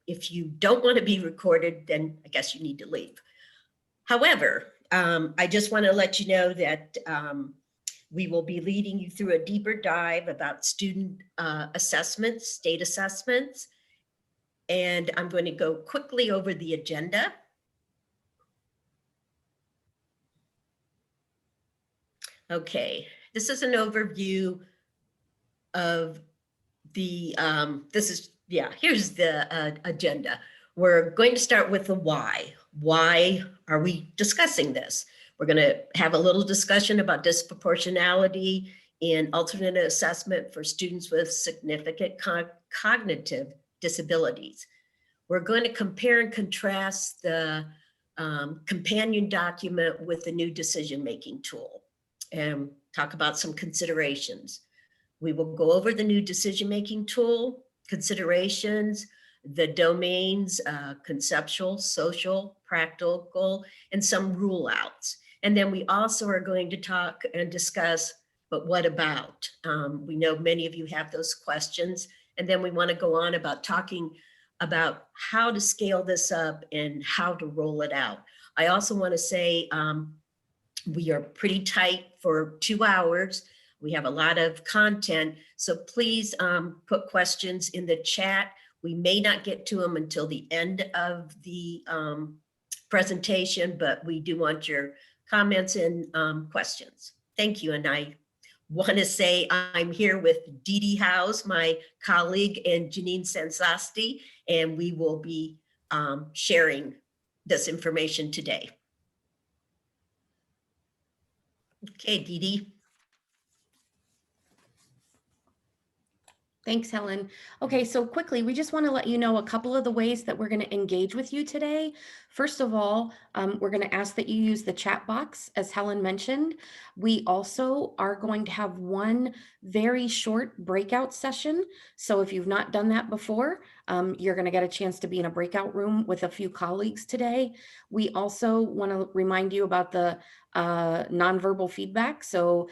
if you don't want to be recorded, then I guess you need to leave. However, I just want to let you know that we will be leading you through a deeper dive about student assessments, state assessments, and I'm going to go quickly over the agenda. Okay, this is an overview of the, here's the agenda. We're going to start with the why. Why are we discussing this? We're going to have a little discussion about disproportionality in alternate assessment for students with significant cognitive disabilities. We're going to compare and contrast the companion document with the new decision-making tool and talk about some considerations. We will go over the new decision-making tool, considerations, the domains, conceptual, social, practical, and some rule outs. And then we also are going to talk and discuss, but what about? We know many of you have those questions. And then we want to go on about talking about how to scale this up and how to roll it out. I also want to say we are pretty tight for 2 hours. We have a lot of content, so please put questions in the chat. We may not get to them until the end of the presentation, but we do want your comments and questions. Thank you, and I want to say I'm here with Dee Dee House, my colleague, and Janine Sensasti, and we will be sharing this information today. Okay, Dee Dee. Thanks, Helen. Okay, so quickly, we just want to let you know a couple of the ways that we're going to engage with you today. First of all, we're going to ask that you use the chat box, as Helen mentioned. We also are going to have one very short breakout session. So if you've not done that before, you're going to get a chance to be in a breakout room with a few colleagues today. We also want to remind you about the nonverbal feedback. So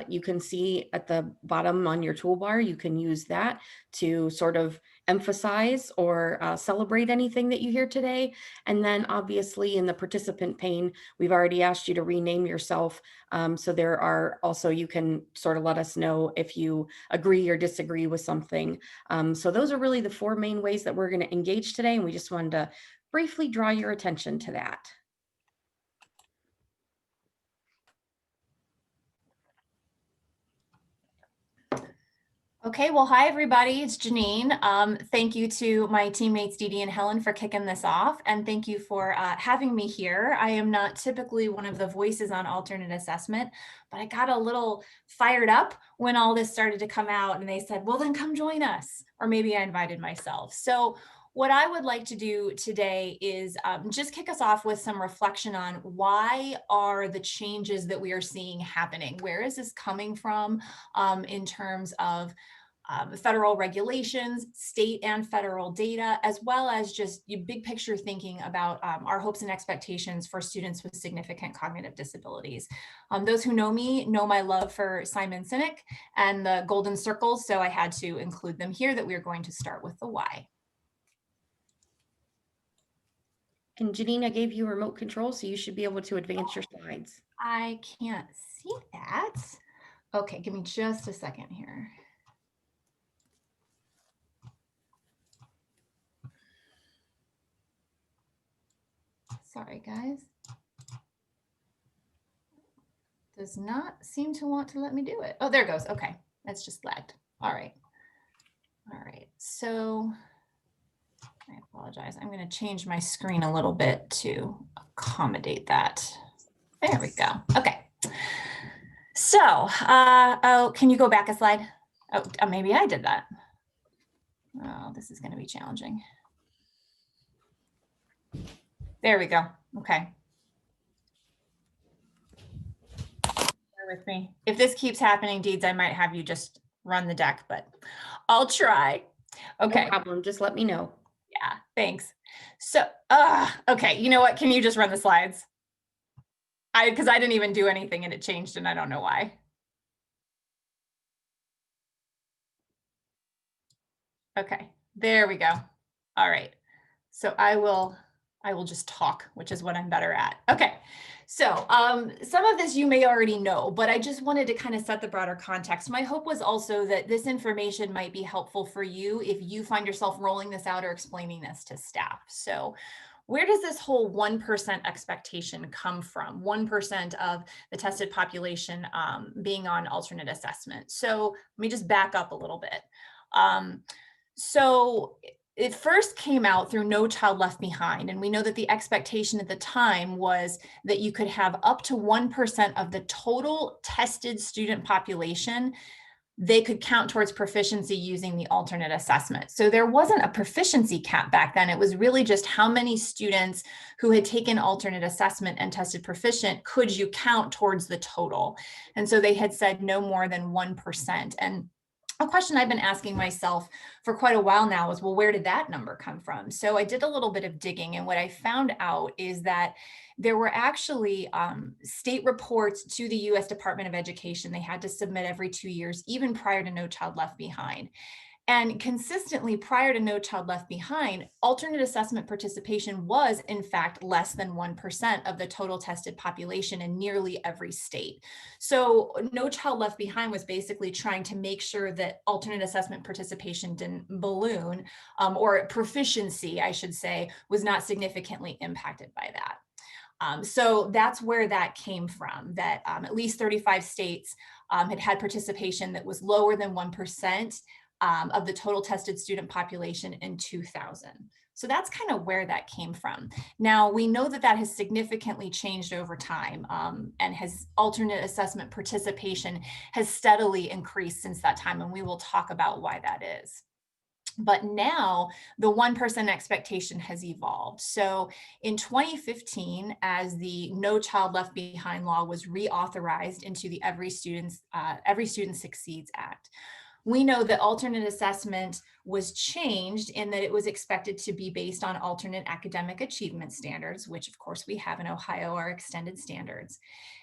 you can see at the bottom on your toolbar, you can use that to sort of emphasize or celebrate anything that you hear today. And then obviously in the participant pane, we've already asked you to rename yourself. So there are also, you can sort of let us know if you agree or disagree with something. So those are really the 4 main ways that we're going to engage today. And we just wanted to briefly draw your attention to that. Okay, well, hi, everybody. It's Janine. Thank you to my teammates, Dee Dee and Helen, for kicking this off. And thank you for having me here. I am not typically one of the voices on alternate assessment, but I got a little fired up when all this started to come out and they said, well, then come join us. Or maybe I invited myself. So what I would like to do today is just kick us off with some reflection on why are the changes that we are seeing happening? Where is this coming from in terms of federal regulations, state and federal data, as well as just big picture thinking about our hopes and expectations for students with significant cognitive disabilities. Those who know me know my love for Simon Sinek and the golden circles, so I had to include them here, that we are going to start with the why. And Janina gave you remote control, so you should be able to advance your slides. I can't see that. Okay, give me just a second here. Sorry, guys. Does not seem to want to let me do it. Oh, there it goes. Okay, that's just lagged. All right. All right, so I apologize. I'm going to change my screen a little bit to accommodate that. There we go. Okay. So, oh, can you go back a slide? Oh, maybe I did that. Oh, this is going to be challenging. There we go. Okay. Bear with me. If this keeps happening, Deeds, I might have you just run the deck, but I'll try. Okay. No problem. Just let me know. Yeah, thanks. So, okay, you know what? Can you just run the slides? Because I didn't even do anything and it changed and I don't know why. Okay, there we go. All right. So I will just talk, which is what I'm better at. Okay. So some of this you may already know, but I just wanted to kind of set the broader context. My hope was also that this information might be helpful for you if you find yourself rolling this out or explaining this to staff. So where does this whole 1% expectation come from? 1% of the tested population being on alternate assessment. So let me just back up a little bit. So it first came out through No Child Left Behind. And we know that the expectation at the time was that you could have up to 1% of the total tested student population they could count towards proficiency using the alternate assessment. So there wasn't a proficiency cap back then. It was really just how many students who had taken alternate assessment and tested proficient could you count towards the total. And so they had said no more than 1%. And a question I've been asking myself for quite a while now is, well, where did that number come from? So I did a little bit of digging, and what I found out is that there were actually state reports to the US Department of Education. They had to submit every 2 years, even prior to No Child Left Behind. And consistently prior to No Child Left Behind, alternate assessment participation was in fact less than 1% of the total tested population in nearly every state. So No Child Left Behind was basically trying to make sure that alternate assessment participation didn't balloon, or proficiency, I should say, was not significantly impacted by that. So that's where that came from, that at least 35 states had participation that was lower than 1%. Of the total tested student population in 2000. So that's kind of where that came from. Now, we know that that has significantly changed over time, and has alternate assessment participation has steadily increased since that time, and we will talk about why that is. But now the 1% expectation has evolved. So in 2015, as the No Child Left Behind law was reauthorized into the Every Student Succeeds Act, we know that alternate assessment was changed in that it was expected to be based on alternate academic achievement standards, which of course we have in Ohio are extended standards.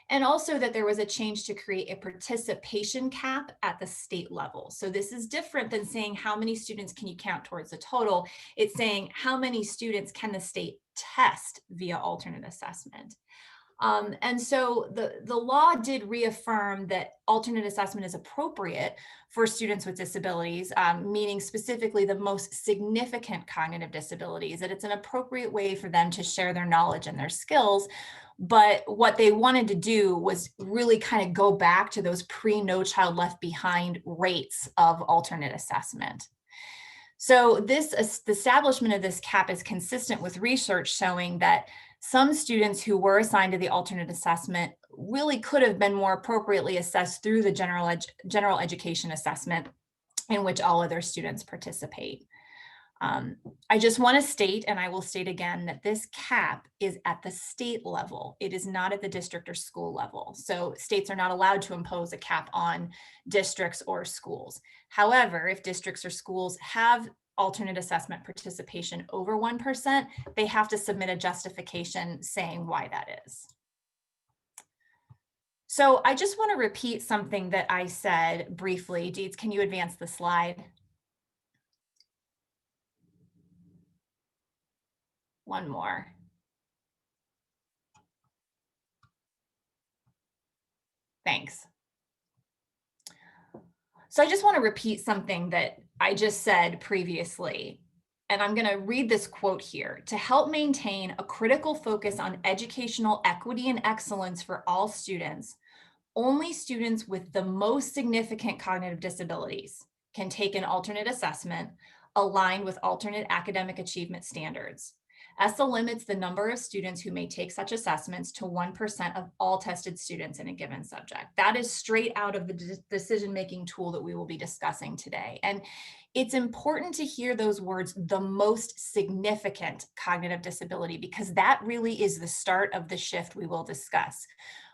And also that there was a change to create a participation cap at the state level. So this is different than saying how many students can you count towards the total. It's saying how many students can the state test via alternate assessment. And so the law did reaffirm that alternate assessment is appropriate for students with disabilities, meaning specifically the most significant cognitive disabilities, that it's an appropriate way for them to share their knowledge and their skills. But what they wanted to do was really kind of go back to those pre-No Child Left Behind rates of alternate assessment. So the establishment of this cap is consistent with research showing that some students who were assigned to the alternate assessment really could have been more appropriately assessed through the general education assessment, in which all other students participate. I just want to state, and I will state again, that this cap is at the state level. It is not at the district or school level. So states are not allowed to impose a cap on districts or schools. However, if districts or schools have alternate assessment participation over 1%, they have to submit a justification saying why that is. So I just want to repeat something that I said briefly. Deeds, can you advance the slide? One more. Thanks. So I just want to repeat something that I just said previously, and I'm going to read this quote here. To help maintain a critical focus on educational equity and excellence for all students, only students with the most significant cognitive disabilities can take an alternate assessment aligned with alternate academic achievement standards. ESSA limits the number of students who may take such assessments to 1% of all tested students in a given subject. That is straight out of the decision-making tool that we will be discussing today. And it's important to hear those words, the most significant cognitive disability, because that really is the start of the shift we will discuss.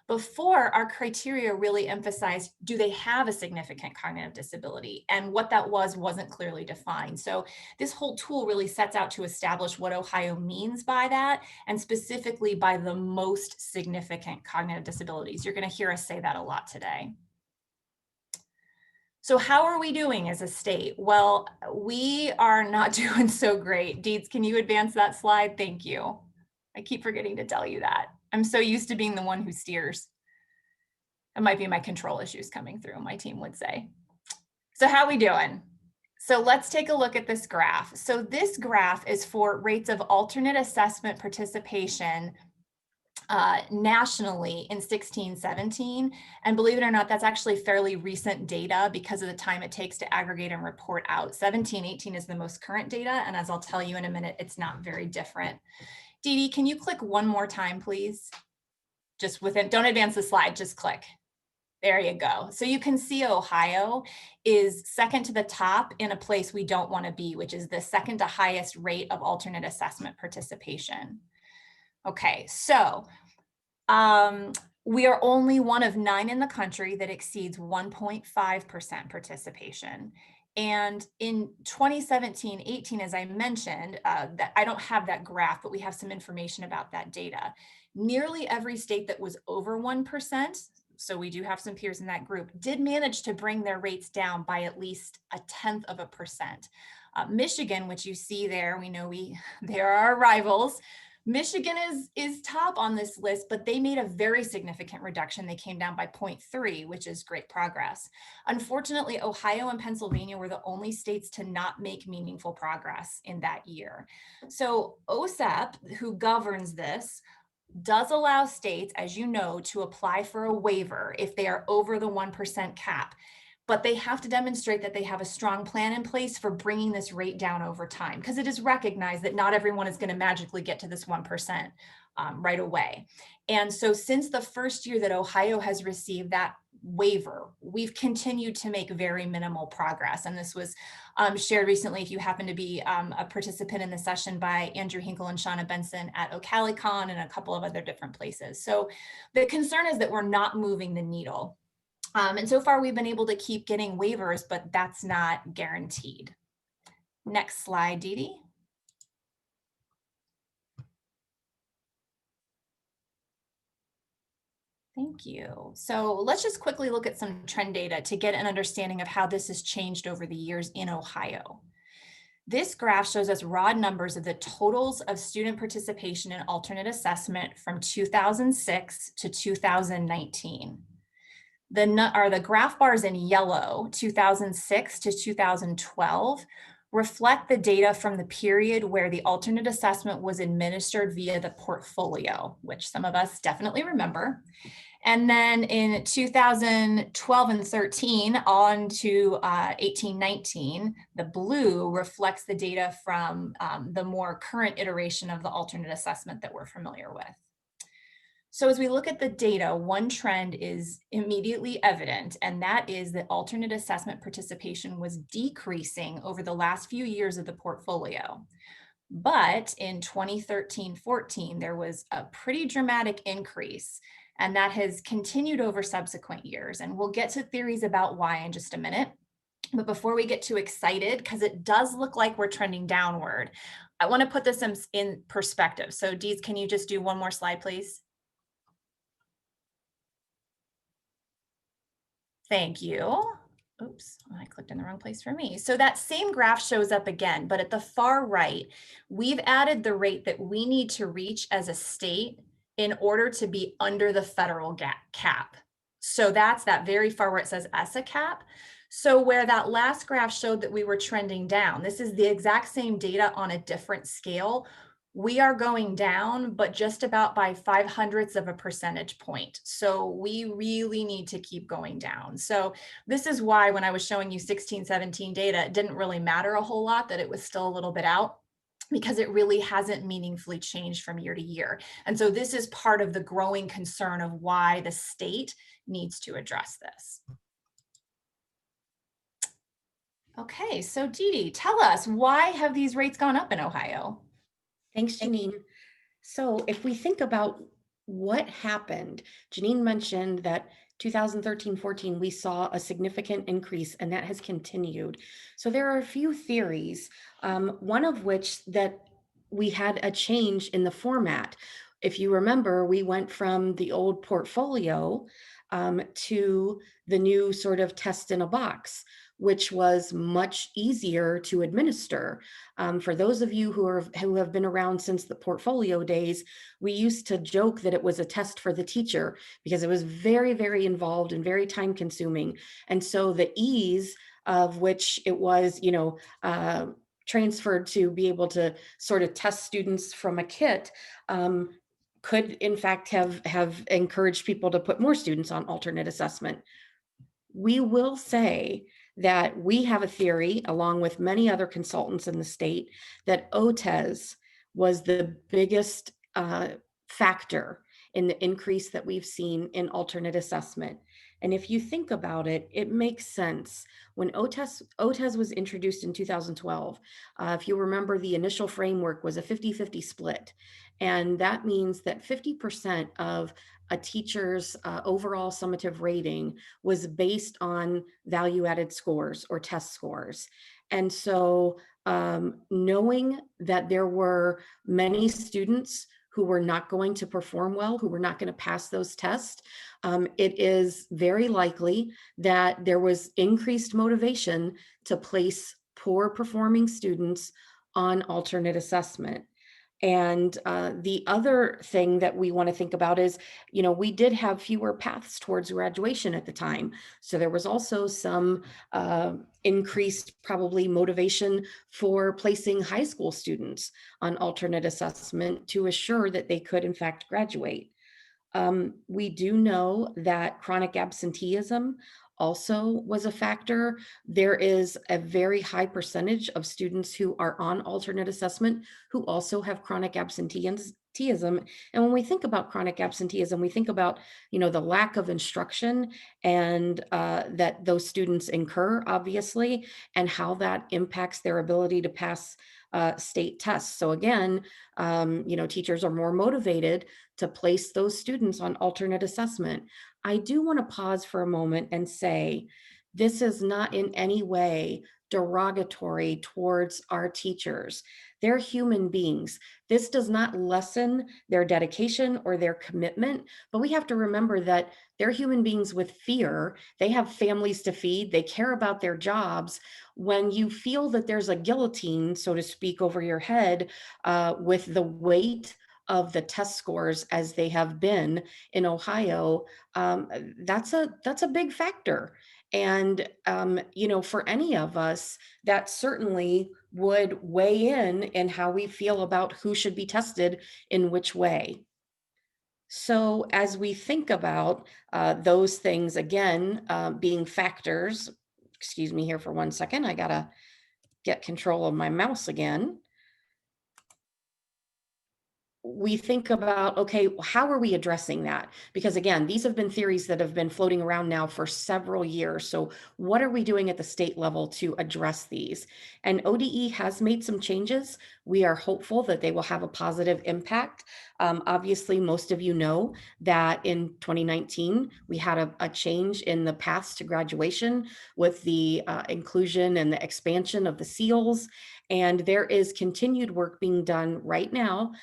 Before, our criteria really emphasized, do they have a significant cognitive disability? And what that wasn't clearly defined. So this whole tool really sets out to establish what Ohio means by that, and specifically by the most significant cognitive disabilities. You're going to hear us say that a lot today. So how are we doing as a state? Well, we are not doing so great. Deeds, can you advance that slide? Thank you. I keep forgetting to tell you that. I'm so used to being the one who steers. It might be my control issues coming through, my team would say. So how are we doing? So let's take a look at this graph. So this graph is for rates of alternate assessment participation nationally in 16-17. And believe it or not, that's actually fairly recent data because of the time it takes to aggregate and report out. 17-18 is the most current data. And as I'll tell you in a minute, it's not very different. Dee Dee, can you click one more time, please? Just within, don't advance the slide, just click. There you go. So you can see Ohio is second to the top in a place we don't want to be, which is the second to highest rate of alternate assessment participation. Okay, so we are only one of 9 in the country that exceeds 1.5% participation. And in 2017-18, as I mentioned, that I don't have that graph, but we have some information about that data. Nearly every state that was over 1%, so we do have some peers in that group, did manage to bring their rates down by at least 0.1%. Michigan, which you see there, we know there are rivals. Michigan is top on this list, but they made a very significant reduction. They came down by 0.3, which is great progress. Unfortunately, Ohio and Pennsylvania were the only states to not make meaningful progress in that year. So OSEP, who governs this, does allow states, as you know, to apply for a waiver if they are over the 1% cap. But they have to demonstrate that they have a strong plan in place for bringing this rate down over time, because it is recognized that not everyone is going to magically get to this 1% right away. And so since the first year that Ohio has received that waiver, we've continued to make very minimal progress. And this was shared recently, if you happen to be a participant in the session, by Andrew Hinkle and Shauna Benson at OCaliCon and a couple of other different places. So the concern is that we're not moving the needle. And so far we've been able to keep getting waivers, but that's not guaranteed. Next slide, Dee Dee. Thank you. So let's just quickly look at some trend data to get an understanding of how this has changed over the years in Ohio. This graph shows us raw numbers of the totals of student participation in alternate assessment from 2006 to 2019. The graph bars in yellow, 2006 to 2012, reflect the data from the period where the alternate assessment was administered via the portfolio, which some of us definitely remember. And then in 2012 and 13 on to 18-19, the blue reflects the data from the more current iteration of the alternate assessment that we're familiar with. So as we look at the data, one trend is immediately evident, and that is that alternate assessment participation was decreasing over the last few years of the portfolio. But in 2013-14, there was a pretty dramatic increase, and that has continued over subsequent years. And we'll get to theories about why in just a minute. But before we get too excited, because it does look like we're trending downward, I want to put this in perspective. So Dees, can you just do one more slide, please? Thank you. Oops, I clicked in the wrong place for me. So that same graph shows up again, but at the far right, we've added the rate that we need to reach as a state in order to be under the federal cap. So that's that very far where it says ESSA cap. So where that last graph showed that we were trending down, this is the exact same data on a different scale. We are going down, but just about by 0.05 of a percentage point. So we really need to keep going down. So this is why when I was showing you 16-17 data, it didn't really matter a whole lot that it was still a little bit out, because it really hasn't meaningfully changed from year to year. And so this is part of the growing concern of why the state needs to address this. Okay, so Dee Dee, tell us, why have these rates gone up in Ohio? Thanks, Janine. So if we think about what happened, Janine mentioned that 2013-14, we saw a significant increase, and that has continued. So there are a few theories, one of which that we had a change in the format. If you remember, we went from the old portfolio to the new sort of test in a box, which was much easier to administer. For those of you who have been around since the portfolio days, we used to joke that it was a test for the teacher because it was very, very involved and very time consuming. And so the ease of which it was, transferred to be able to sort of test students from a kit, could in fact have encouraged people to put more students on alternate assessment. We will say that we have a theory, along with many other consultants in the state, that OTES was the biggest factor in the increase that we've seen in alternate assessment. And if you think about it, it makes sense. When OTES was introduced in 2012, if you remember, the initial framework was a 50-50 split. And that means that 50% of a teacher's overall summative rating was based on value-added scores or test scores. And so knowing that there were many students who were not going to perform well, who were not going to pass those tests, it is very likely that there was increased motivation to place poor performing students on alternate assessment. And the other thing that we want to think about is, we did have fewer paths towards graduation at the time. So there was also some increased probably motivation for placing high school students on alternate assessment to assure that they could in fact graduate. We do know that chronic absenteeism also was a factor. There is a very high percentage of students who are on alternate assessment who also have chronic absenteeism. And when we think about chronic absenteeism, we think about, the lack of instruction and that those students incur, obviously, and how that impacts their ability to pass state tests. So again, teachers are more motivated to place those students on alternate assessment. I do want to pause for a moment and say, this is not in any way derogatory towards our teachers. They're human beings. This does not lessen their dedication or their commitment, but we have to remember that they're human beings with fear. They have families to feed. They care about their jobs. When you feel that there's a guillotine, so to speak, over your head with the weight of the test scores as they have been in Ohio, that's a big factor. And, for any of us, that certainly would weigh in how we feel about who should be tested in which way. So as we think about those things, again, being factors, excuse me here for 1 second, I gotta get control of my mouse again. We think about, okay, how are we addressing that? Because again, these have been theories that have been floating around now for several years. So what are we doing at the state level to address these? And ODE has made some changes. We are hopeful that they will have a positive impact. Obviously, most of you know that in 2019, we had a change in the paths to graduation with the inclusion and the expansion of the SEALs. And there is continued work being done right now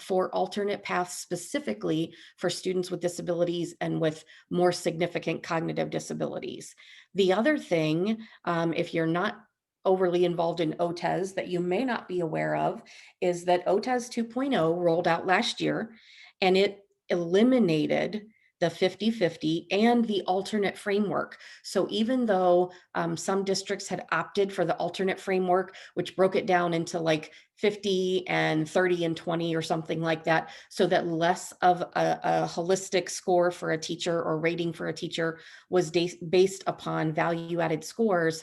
for alternate paths specifically for students with disabilities and with more significant cognitive disabilities. The other thing, if you're not overly involved in OTES that you may not be aware of, is that OTES 2.0 rolled out last year, and it eliminated the 50-50 and the alternate framework. So even though some districts had opted for the alternate framework, which broke it down into like 50 and 30 and 20 or something like that, so that less of a holistic score for a teacher or rating for a teacher was based upon value-added scores,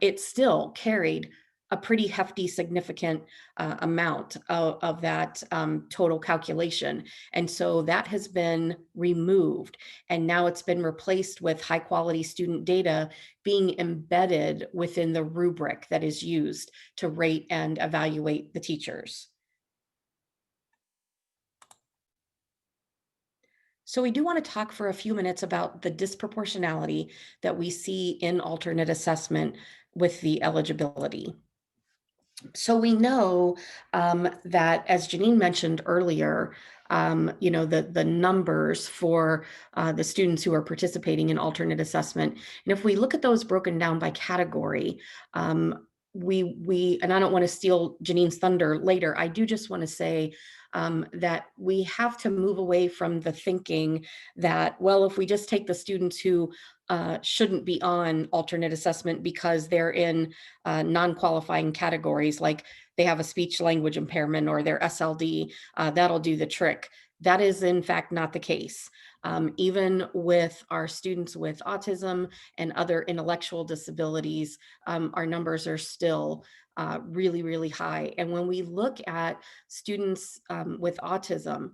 it still carried a pretty hefty, significant amount of that total calculation. And so that has been removed. And now it's been replaced with high quality student data being embedded within the rubric that is used to rate and evaluate the teachers. So we do want to talk for a few minutes about the disproportionality that we see in alternate assessment with the eligibility. So we know that, as Janine mentioned earlier, the numbers for the students who are participating in alternate assessment. And if we look at those broken down by category, and I don't want to steal Janine's thunder later, I do just want to say that we have to move away from the thinking that, well, if we just take the students who shouldn't be on alternate assessment because they're in non-qualifying categories, like they have a speech language impairment or their SLD, that'll do the trick. That is in fact not the case. Even with our students with autism and other intellectual disabilities, our numbers are still really, really high. And when we look at students with autism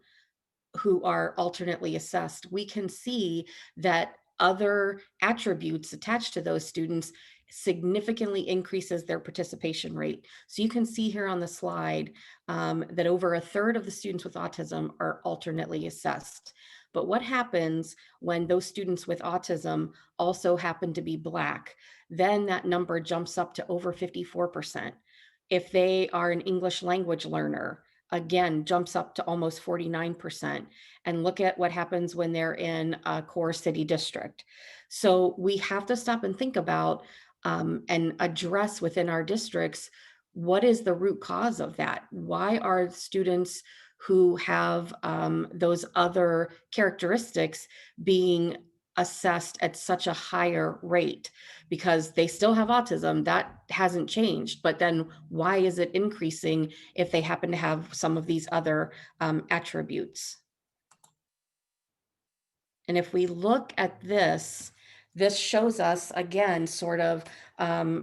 who are alternately assessed, we can see that other attributes attached to those students significantly increases their participation rate. So you can see here on the slide that over a third of the students with autism are alternately assessed. But what happens when those students with autism also happen to be Black? Then that number jumps up to over 54%. If they are an English language learner, again, jumps up to almost 49%. And look at what happens when they're in a core city district. So we have to stop and think about and address within our districts, what is the root cause of that? Why are students who have those other characteristics being assessed at such a higher rate? Because they still have autism, that hasn't changed, but then why is it increasing if they happen to have some of these other attributes? And if we look at this, this shows us again, sort of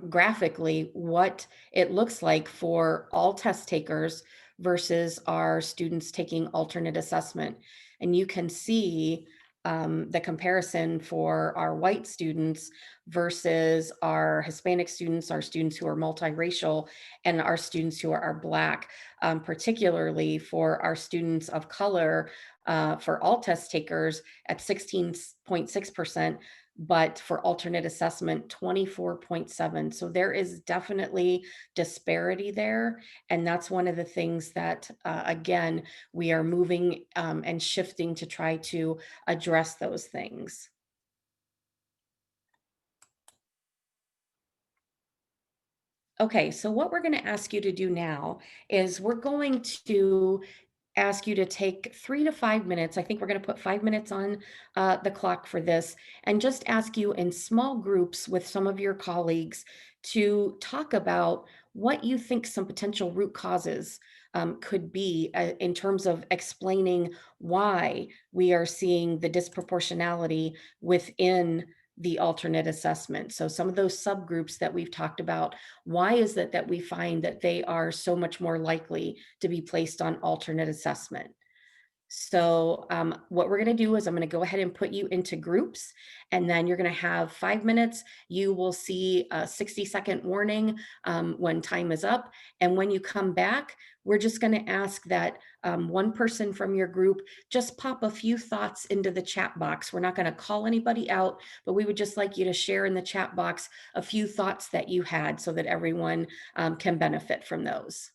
graphically, what it looks like for all test takers versus our students taking alternate assessment. And you can see the comparison for our white students versus our Hispanic students, our students who are multiracial, and our students who are Black, particularly for our students of color, for all test takers at 16.6%, but for alternate assessment, 24.7. So there is definitely disparity there. And that's one of the things that, again, we are moving and shifting to try to address those things. Okay, so what we're going to ask you to do now is we're going to ask you to take 3 to 5 minutes. I think we're going to put 5 minutes on the clock for this, and just ask you in small groups with some of your colleagues to talk about what you think some potential root causes could be in terms of explaining why we are seeing the disproportionality within the alternate assessment. So some of those subgroups that we've talked about, why is it that we find that they are so much more likely to be placed on alternate assessment? So what we're going to do is I'm going to go ahead and put you into groups, and then you're going to have 5 minutes. You will see a 60-second warning when time is up. And when you come back, we're just going to ask that one person from your group just pop a few thoughts into the chat box. We're not going to call anybody out, but we would just like you to share in the chat box a few thoughts that you had so that everyone can benefit from those.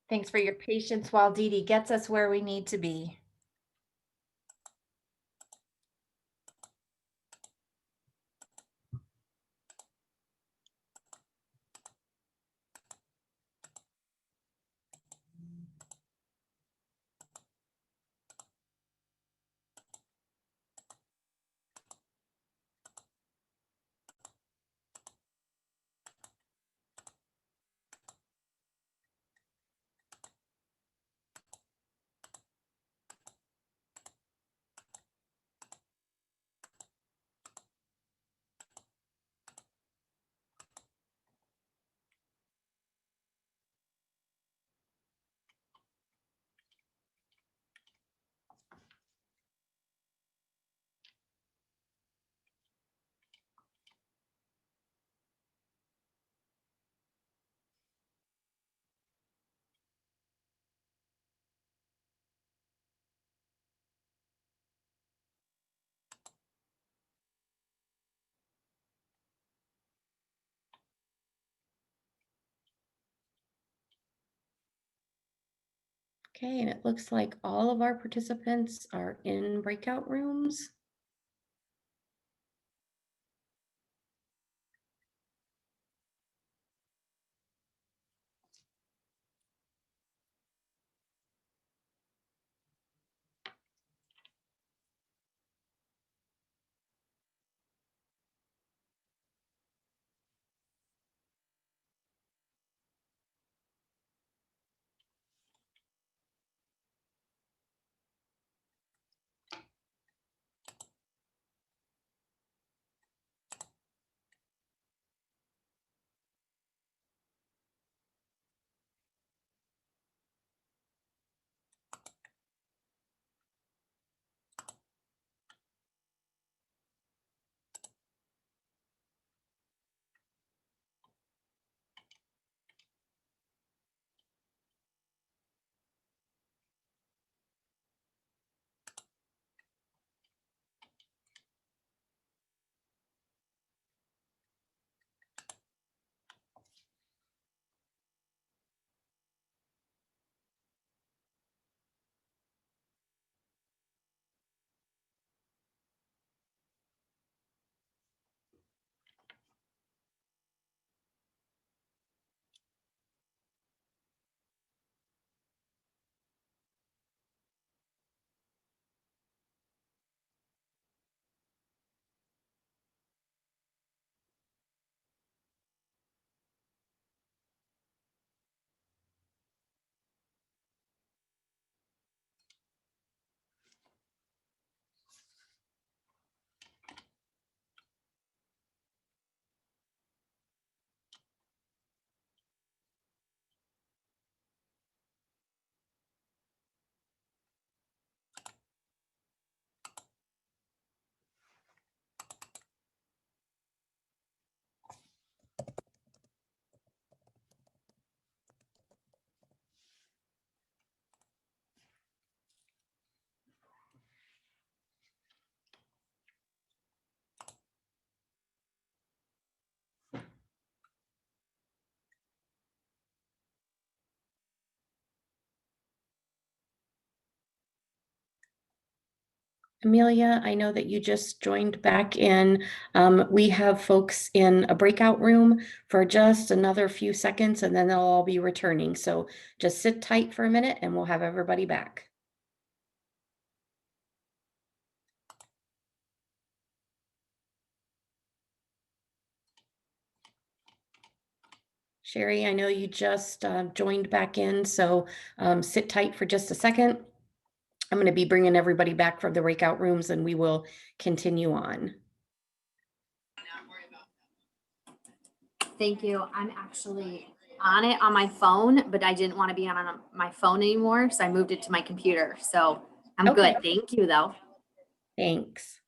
Thanks for your patience while Dee Dee gets us where we need to be. Okay, and it looks like all of our participants are in breakout rooms. Amelia, I know that you just joined back in. We have folks in a breakout room for just another few seconds and then they'll all be returning. So just sit tight for a minute and we'll have everybody back. Sherry, I know you just joined back in, so sit tight for just a second. I'm going to be bringing everybody back from the breakout rooms and we will continue on. Thank you. I'm actually on it on my phone, but I didn't want to be on my phone anymore, so I moved it to my computer. So I'm Okay. good. Thank you, though. Thanks.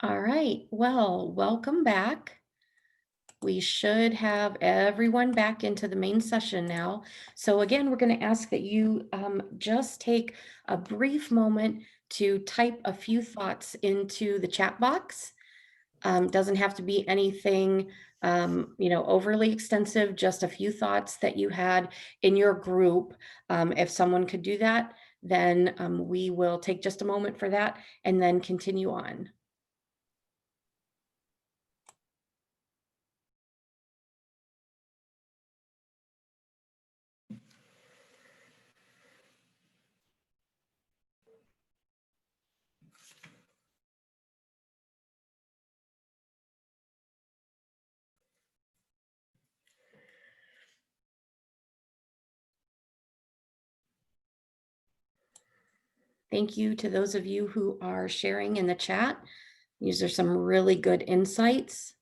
All right, well, welcome back. We should have everyone back into the main session now. So again, we're going to ask that you just take a brief moment to type a few thoughts into the chat box. Doesn't have to be anything, overly extensive, just a few thoughts that you had in your group. If someone could do that, then we will take just a moment for that and then continue on. Thank you to those of you who are sharing in the chat. These are some really good insights.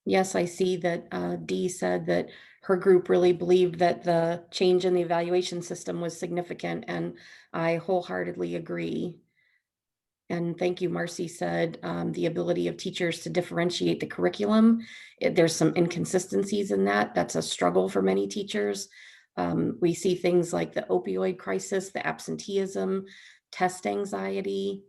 Yes, I see that Dee said that her group really believed that the change in the evaluation system was significant, and I wholeheartedly agree. And thank you, Marcy said, the ability of teachers to differentiate the curriculum. There's some inconsistencies in that. That's a struggle for many teachers. We see things like the opioid crisis, the absenteeism, test anxiety.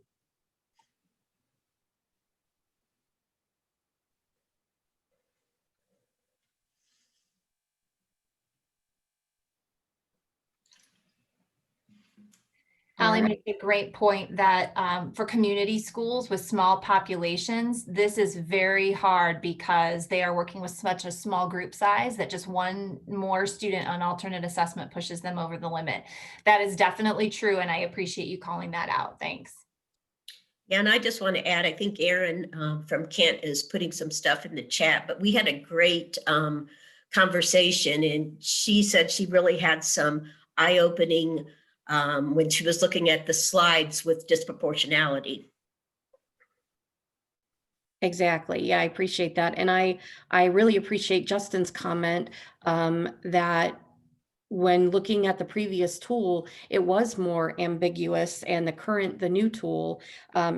Holly makes a great point that for community schools with small populations, this is very hard because they are working with such a small group size that just one more student on alternate assessment pushes them over the limit. That is definitely true, and I appreciate you calling that out. Thanks. Yeah, and I just want to add, I think Erin from Kent is putting some stuff in the chat, but we had a great conversation, and she said she really had some eye-opening when she was looking at the slides with disproportionality. Exactly. Yeah, I appreciate that. And I really appreciate Justin's comment that when looking at the previous tool, it was more ambiguous, and the new tool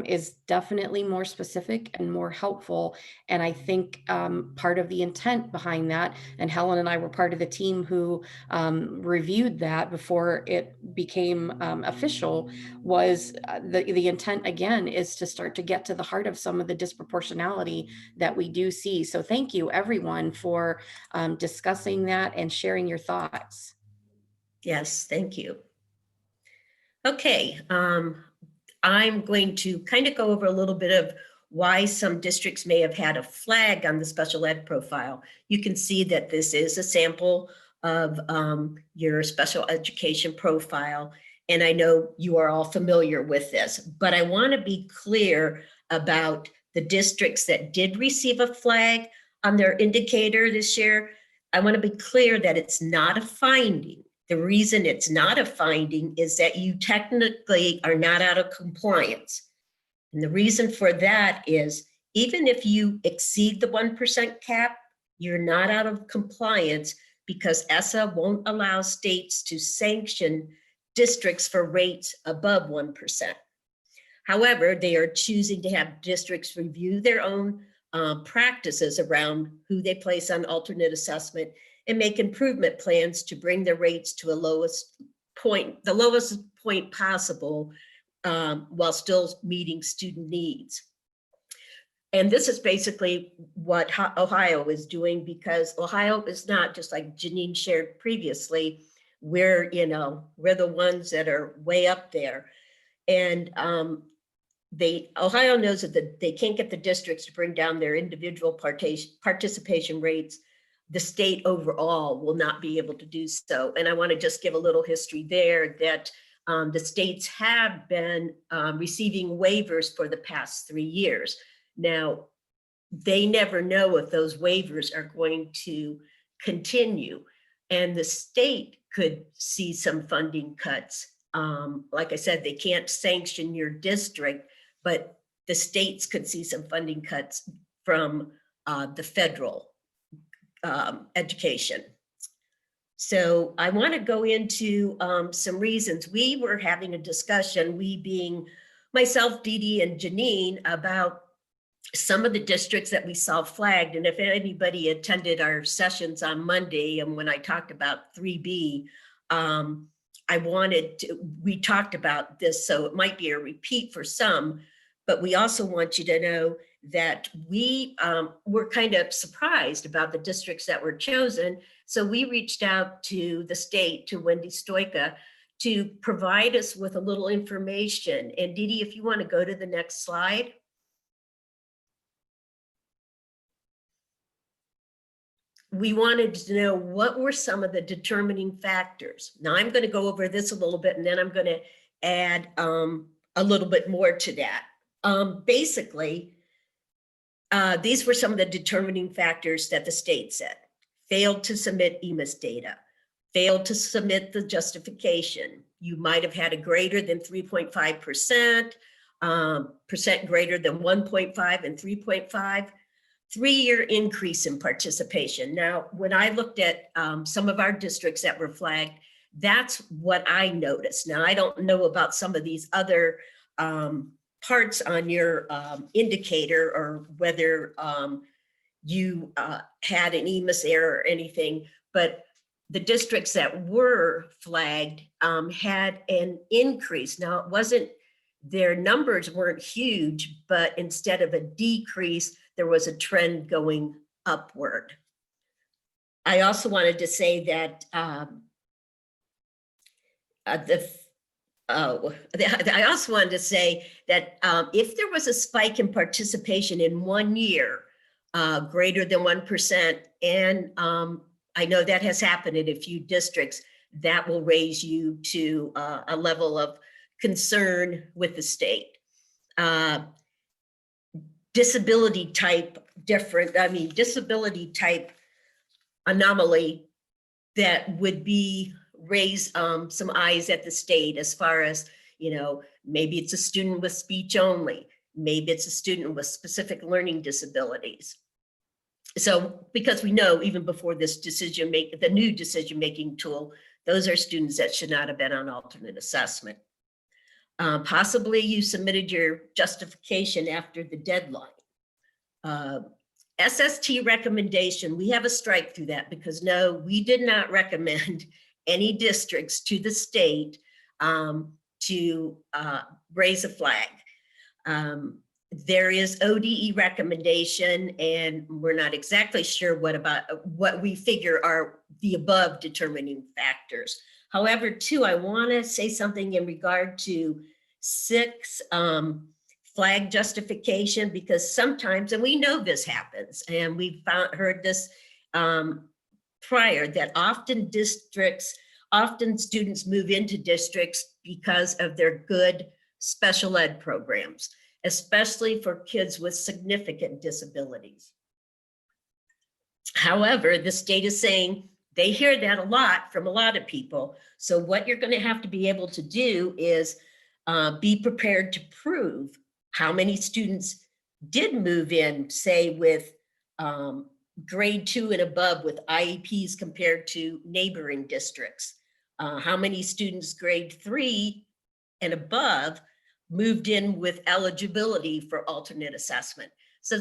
is definitely more specific and more helpful. And I think part of the intent behind that, and Helen and I were part of the team who reviewed that before it became official, was the intent again is to start to get to the heart of some of the disproportionality that we do see. So thank you everyone for discussing that and sharing your thoughts. Yes, thank you. Okay, I'm going to kind of go over a little bit of why some districts may have had a flag on the special ed profile. You can see that this is a sample of your special education profile, and I know you are all familiar with this, but I want to be clear about the districts that did receive a flag on their indicator this year. I want to be clear that it's not a finding. The reason it's not a finding is that you technically are not out of compliance. And the reason for that is even if you exceed the 1% cap, you're not out of compliance because ESSA won't allow states to sanction districts for rates above 1%. However, they are choosing to have districts review their own practices around who they place on alternate assessment and make improvement plans to bring their rates to the lowest point possible while still meeting student needs. And this is basically what Ohio is doing, because Ohio is not, just like Janine shared previously, we're the ones that are way up there. And Ohio knows that they can't get the districts to bring down their individual participation rates. The state overall will not be able to do so. And I want to just give a little history there that the states have been receiving waivers for the past 3 years. Now, they never know if those waivers are going to continue, and the state could see some funding cuts. Like I said, they can't sanction your district, but the states could see some funding cuts from the federal education. So I want to go into some reasons. We were having a discussion, we being myself, Dee Dee, and Janine, about some of the districts that we saw flagged. And if anybody attended our sessions on Monday and when I talked about 3B, we talked about this, so it might be a repeat for some, but we also want you to know that we were kind of surprised about the districts that were chosen. So we reached out to the state, to Wendy Stoika, to provide us with a little information. And Dee Dee, if you want to go to the next slide. We wanted to know what were some of the determining factors. Now I'm going to go over this a little bit, and then I'm going to add a little bit more to that. Basically, these were some of the determining factors that the state said. Failed to submit EMIS data, failed to submit the justification. You might have had a greater than 3.5%, percent greater than 1.5 and 3.5. 3-year increase in participation. Now, when I looked at some of our districts that were flagged, that's what I noticed. Now, I don't know about some of these other parts on your indicator, or whether you had an EMIS error or anything, but the districts that were flagged had an increase. Now, it wasn't, their numbers weren't huge, but instead of a decrease, there was a trend going upward. I also wanted to say that I also wanted to say that if there was a spike in participation in 1 year, greater than 1%, and I know that has happened in a few districts, that will raise you to a level of concern with the state. Disability type disability type anomaly that would be raise some eyes at the state, as far as, maybe it's a student with speech only, maybe it's a student with specific learning disabilities. So, because we know even before this the new decision-making tool, those are students that should not have been on alternate assessment. Possibly you submitted your justification after the deadline. SST recommendation, we have a strike through that, because no, we did not recommend any districts to the state to raise a flag. There is ODE recommendation, and we're not exactly sure what we figure are the above determining factors. However, too, I want to say something in regard to 6 flag justification, because sometimes, and we know this happens, and we've heard this prior, that often students move into districts because of their good special ed programs, especially for kids with significant disabilities. However, the state is saying they hear that a lot from a lot of people. So what you're going to have to be able to do is be prepared to prove how many students did move in, say with grade 2 and above with IEPs compared to neighboring districts. How many students grade 3 and above moved in with eligibility for alternate assessment. So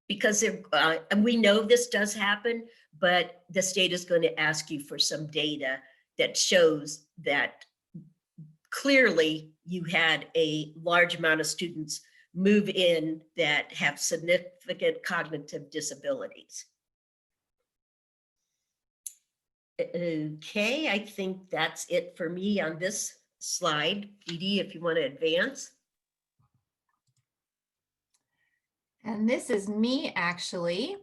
because and we know this does happen, but the state is going to ask you for some data that shows that clearly you had a large amount of students move in that have significant cognitive disabilities. Okay, I think that's it for me on this slide. Dee Dee, if you want to advance. And this is me, actually.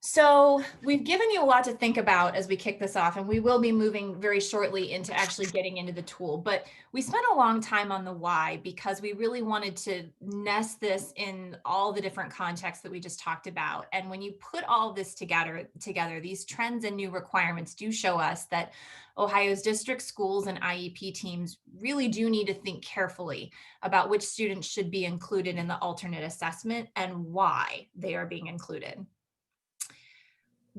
So we've given you a lot to think about as we kick this off, and we will be moving very shortly into actually getting into the tool. But we spent a long time on the why, because we really wanted to nest this in all the different contexts that we just talked about. And when you put all this together, these trends and new requirements do show us that Ohio's district schools and IEP teams really do need to think carefully about which students should be included in the alternate assessment and why they are being included.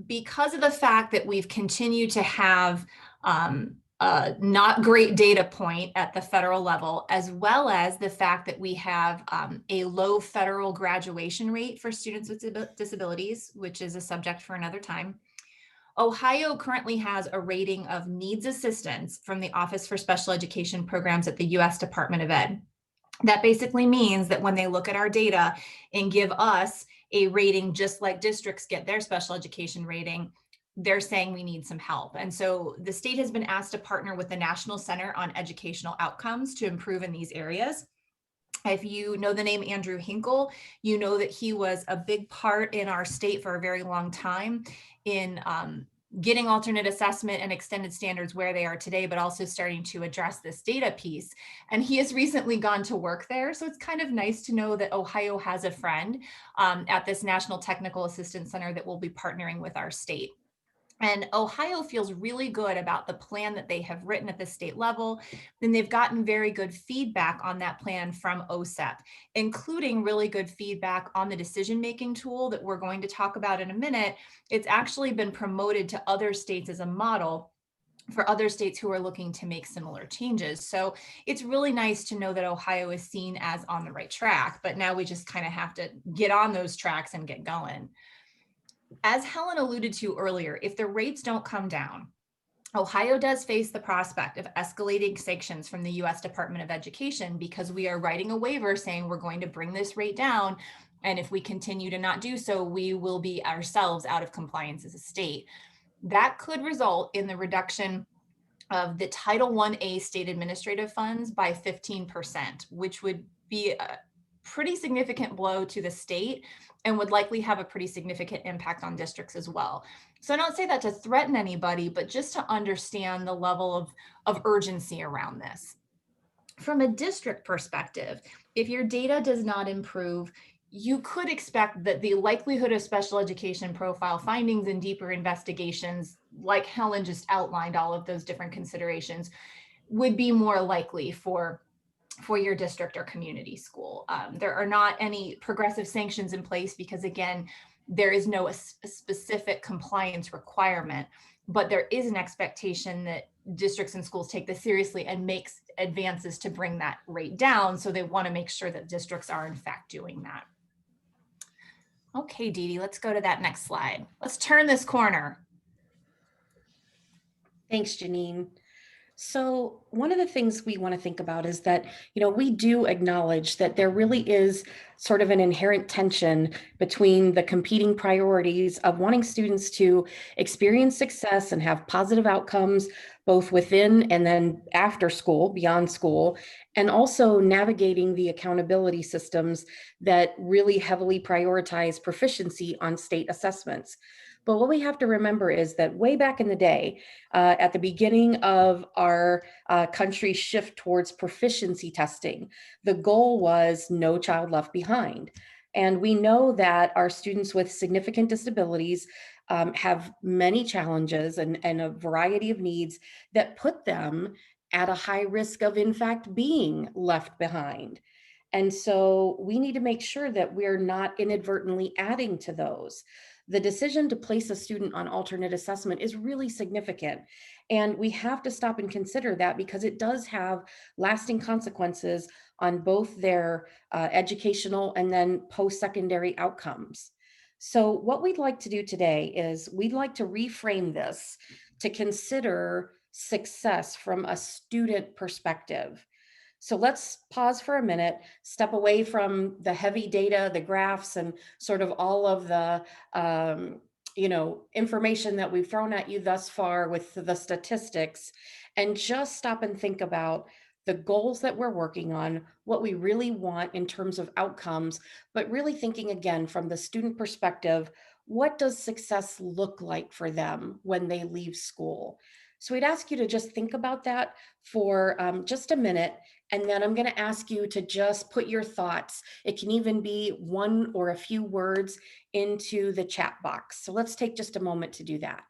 Because of the fact that we've continued to have a not great data point at the federal level, as well as the fact that we have a low federal graduation rate for students with disabilities, which is a subject for another time, Ohio currently has a rating of needs assistance from the Office for Special Education Programs at the U.S. Department of Ed. That basically means that when they look at our data and give us a rating, just like districts get their special education rating, they're saying we need some help. And so the state has been asked to partner with the National Center on Educational Outcomes to improve in these areas. If you know the name Andrew Hinkle, you know that he was a big part in our state for a very long time in getting alternate assessment and extended standards where they are today, but also starting to address this data piece. And he has recently gone to work there. So it's kind of nice to know that Ohio has a friend at this National Technical Assistance Center that will be partnering with our state. And Ohio feels really good about the plan that they have written at the state level. And they've gotten very good feedback on that plan from OSEP, including really good feedback on the decision-making tool that we're going to talk about in a minute. It's actually been promoted to other states as a model for other states who are looking to make similar changes. So it's really nice to know that Ohio is seen as on the right track, but now we just kind of have to get on those tracks and get going. As Helen alluded to earlier, if the rates don't come down, Ohio does face the prospect of escalating sanctions from the U.S. Department of Education because we are writing a waiver saying we're going to bring this rate down. And if we continue to not do so, we will be ourselves out of compliance as a state. That could result in the reduction of the Title I-A state administrative funds by 15%, which would be a pretty significant blow to the state and would likely have a pretty significant impact on districts as well. So I don't say that to threaten anybody, but just to understand the level of urgency around this. From a district perspective, if your data does not improve, you could expect that the likelihood of special education profile findings and deeper investigations, like Helen just outlined all of those different considerations, would be more likely for your district or community school. There are not any progressive sanctions in place because, again, there is no specific compliance requirement, but there is an expectation that districts and schools take this seriously and makes advances to bring that rate down. So they want to make sure that districts are in fact doing that. Okay, Dee Dee, let's go to that next slide. Let's turn this corner. Thanks, Janine. So one of the things we want to think about is that, we do acknowledge that there really is sort of an inherent tension between the competing priorities of wanting students to experience success and have positive outcomes, both within and then after school, beyond school, and also navigating the accountability systems that really heavily prioritize proficiency on state assessments. But what we have to remember is that way back in the day, at the beginning of our country's shift towards proficiency testing, the goal was no child left behind. And we know that our students with significant disabilities have many challenges and a variety of needs that put them at a high risk of, in fact, being left behind. And so we need to make sure that we're not inadvertently adding to those. The decision to place a student on alternate assessment is really significant. And we have to stop and consider that because it does have lasting consequences on both their educational and then post-secondary outcomes. So what we'd like to do today is we'd like to reframe this to consider success from a student perspective. So let's pause for a minute, step away from the heavy data, the graphs, and sort of all of the information that we've thrown at you thus far with the statistics, and just stop and think about the goals that we're working on, what we really want in terms of outcomes, but really thinking again from the student perspective, what does success look like for them when they leave school? So we'd ask you to just think about that for just a minute. And then I'm going to ask you to just put your thoughts. It can even be one or a few words into the chat box. So let's take just a moment to do that.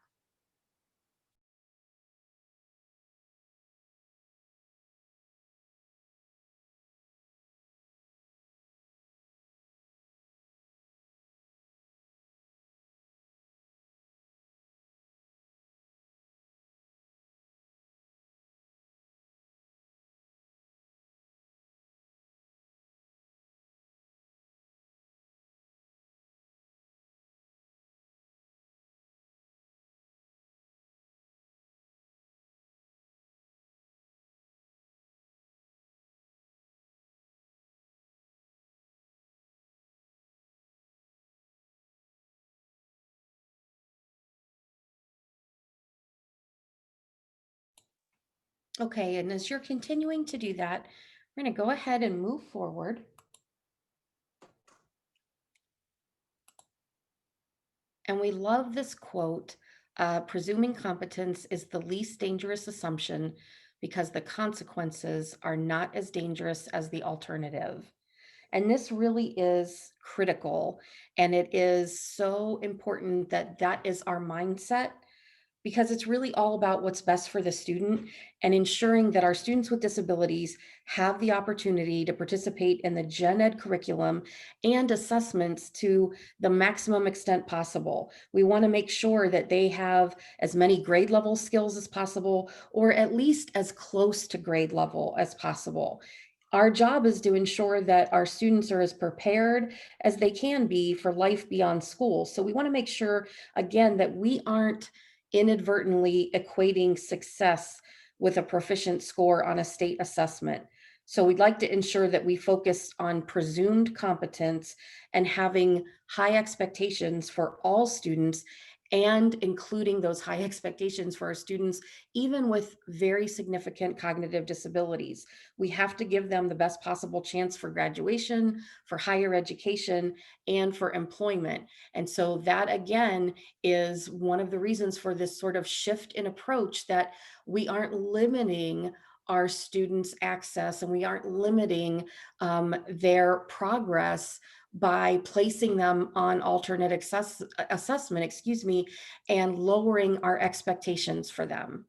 Okay, and as you're continuing to do that, we're going to go ahead and move forward. And we love this quote, presuming competence is the least dangerous assumption because the consequences are not as dangerous as the alternative. And this really is critical. And it is so important that that is our mindset, because it's really all about what's best for the student and ensuring that our students with disabilities have the opportunity to participate in the gen ed curriculum and assessments to the maximum extent possible. We want to make sure that they have as many grade level skills as possible, or at least as close to grade level as possible. Our job is to ensure that our students are as prepared as they can be for life beyond school. So we want to make sure, again, that we aren't inadvertently equating success with a proficient score on a state assessment. So we'd like to ensure that we focus on presumed competence and having high expectations for all students, and including those high expectations for our students, even with very significant cognitive disabilities. We have to give them the best possible chance for graduation, for higher education, and for employment. And so that, again, is one of the reasons for this sort of shift in approach, that we aren't limiting our students' access and we aren't limiting their progress by placing them on alternate assessment, and lowering our expectations for them.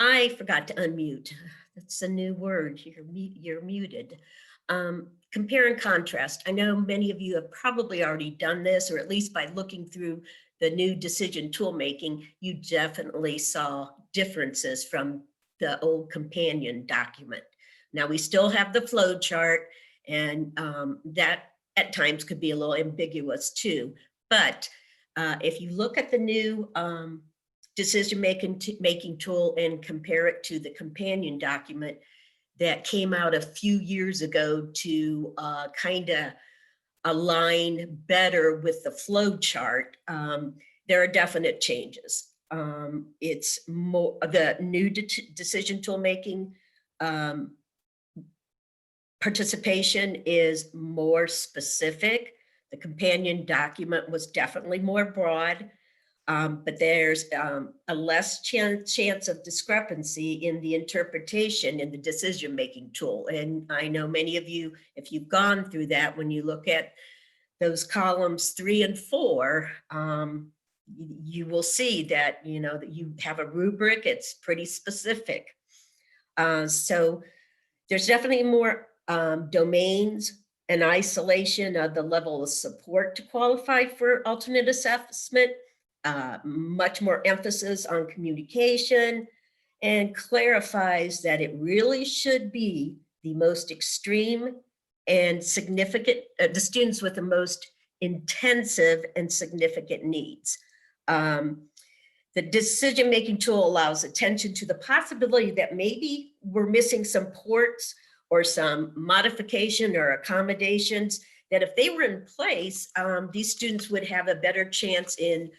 I forgot to unmute. That's a new word. You're muted. Compare and contrast. I know many of you have probably already done this, or at least by looking through the new decision tool making, you definitely saw differences from the old companion document. Now we still have the flow chart, and that at times could be a little ambiguous too. But if you look at the new decision making tool and compare it to the companion document that came out a few years ago to kind of align better with the flow chart, there are definite changes. It's more the new decision tool making participation is more specific. The companion document was definitely more broad. But there's a less chance of discrepancy in the interpretation in the decision-making tool. And I know many of you, if you've gone through that, when you look at those columns 3 and 4, you will see that, that you have a rubric, it's pretty specific. So there's definitely more domains and isolation of the level of support to qualify for alternate assessment. Much more emphasis on communication, and clarifies that it really should be the most extreme and significant, the students with the most intensive and significant needs. The decision-making tool allows attention to the possibility that maybe we're missing some ports or some modification or accommodations that if they were in place, these students would have a better chance in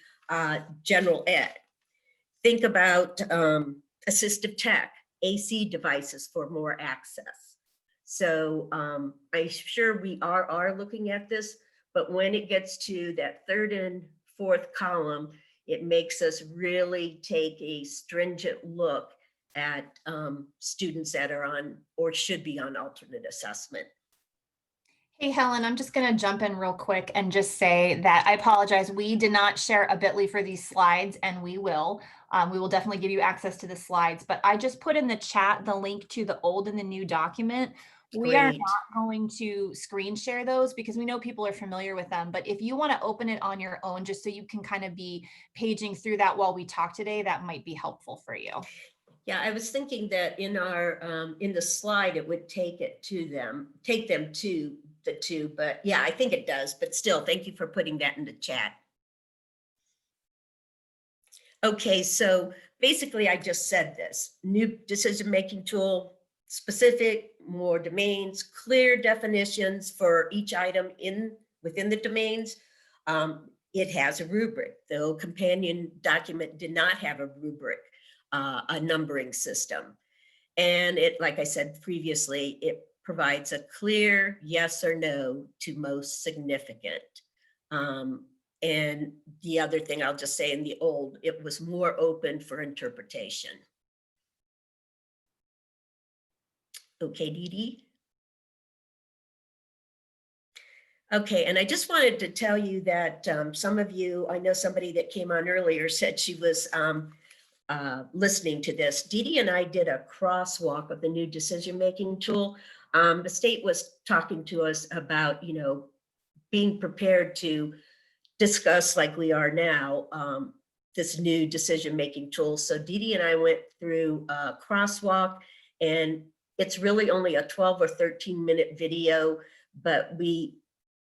general ed. Think about assistive tech, AC devices for more access. So I'm sure we are looking at this, but when it gets to that 3rd and 4th column, it makes us really take a stringent look at students that are on or should be on alternate assessment. Hey, Helen, I'm just going to jump in real quick and just say that I apologize. We did not share a bit.ly for these slides, and we will. We will definitely give you access to the slides, but I just put in the chat the link to the old and the new document. We are not going to screen share those because we know people are familiar with them, but if you want to open it on your own, just so you can kind of be paging through that while we talk today, that might be helpful for you. Yeah, I was thinking that in our in the slide, it would take them to the 2, but yeah, I think it does, but still, thank you for putting that in the chat. Okay, so basically I just said this, new decision-making tool, specific, more domains, clear definitions for each item within the domains. It has a rubric, though companion document did not have a rubric, a numbering system. And it, like I said previously, it provides a clear yes or no to most significant. And the other thing I'll just say, in the old, it was more open for interpretation. Okay, Dee Dee? Okay, and I just wanted to tell you that some of you, I know somebody that came on earlier said she was listening to this. Dee Dee and I did a crosswalk of the new decision-making tool. The state was talking to us about, being prepared to discuss, like we are now, this new decision-making tool. So Dee Dee and I went through a crosswalk, and it's really only a 12 or 13-minute video, but we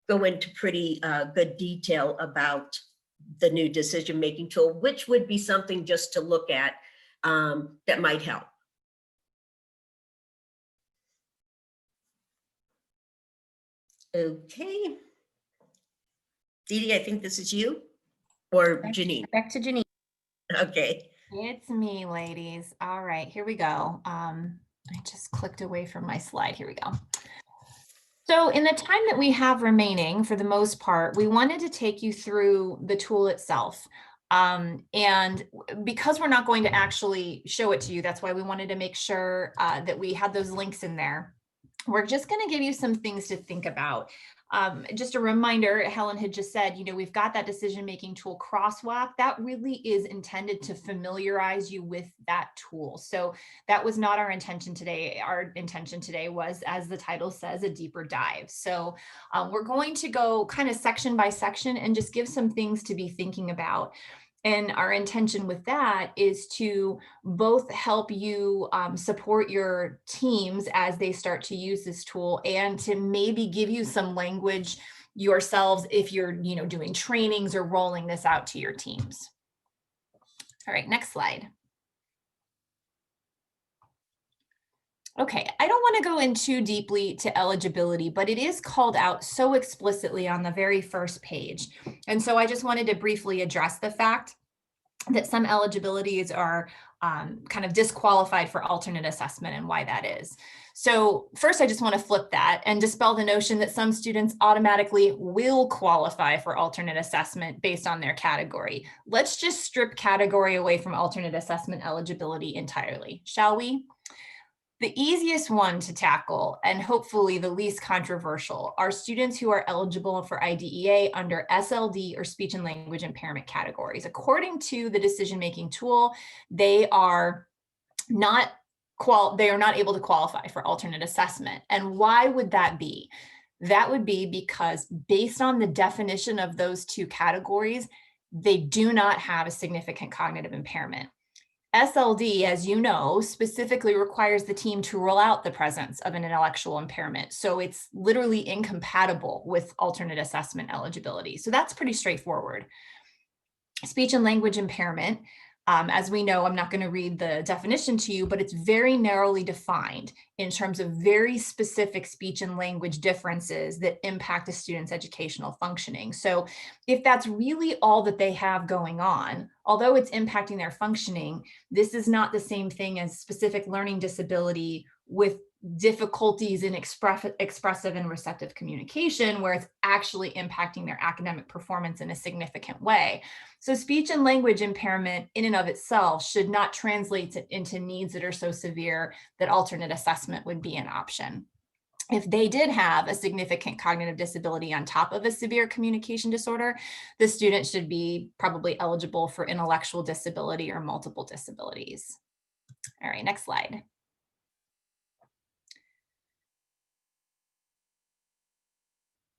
go into pretty good detail about the new decision-making tool, which would be something just to look at that might help. Okay. Dee Dee, I think this is you or Janine. Back to Janine. Okay. It's me, ladies. All right, here we go. I just clicked away from my slide. Here we go. So in the time that we have remaining, for the most part, we wanted to take you through the tool itself. And because we're not going to actually show it to you, that's why we wanted to make sure that we had those links in there. We're just going to give you some things to think about. Just a reminder, Helen had just said, we've got that decision-making tool crosswalk. That really is intended to familiarize you with that tool. So that was not our intention today. Our intention today was, as the title says, a deeper dive. So we're going to go kind of section by section and just give some things to be thinking about. And our intention with that is to both help you support your teams as they start to use this tool, and to maybe give you some language yourselves if you're doing trainings or rolling this out to your teams. All right, next slide. Okay, I don't want to go in too deeply to eligibility, but it is called out so explicitly on the very first page. And so I just wanted to briefly address the fact that some eligibilities are kind of disqualified for alternate assessment and why that is. So first, I just want to flip that and dispel the notion that some students automatically will qualify for alternate assessment based on their category. Let's just strip category away from alternate assessment eligibility entirely, shall we? The easiest one to tackle, and hopefully the least controversial, are students who are eligible for IDEA under SLD or speech and language impairment categories. According to the decision-making tool, they are not able to qualify for alternate assessment. And why would that be? That would be because, based on the definition of those two categories, they do not have a significant cognitive impairment. SLD, as you know, specifically requires the team to rule out the presence of an intellectual impairment. So it's literally incompatible with alternate assessment eligibility. So that's pretty straightforward. Speech and language impairment, as we know, I'm not going to read the definition to you, but it's very narrowly defined in terms of very specific speech and language differences that impact a student's educational functioning. So if that's really all that they have going on, although it's impacting their functioning, this is not the same thing as specific learning disability with difficulties in expressive and receptive communication, where it's actually impacting their academic performance in a significant way. So speech and language impairment in and of itself should not translate into needs that are so severe that alternate assessment would be an option. If they did have a significant cognitive disability on top of a severe communication disorder, the student should be probably eligible for intellectual disability or multiple disabilities. All right, next slide.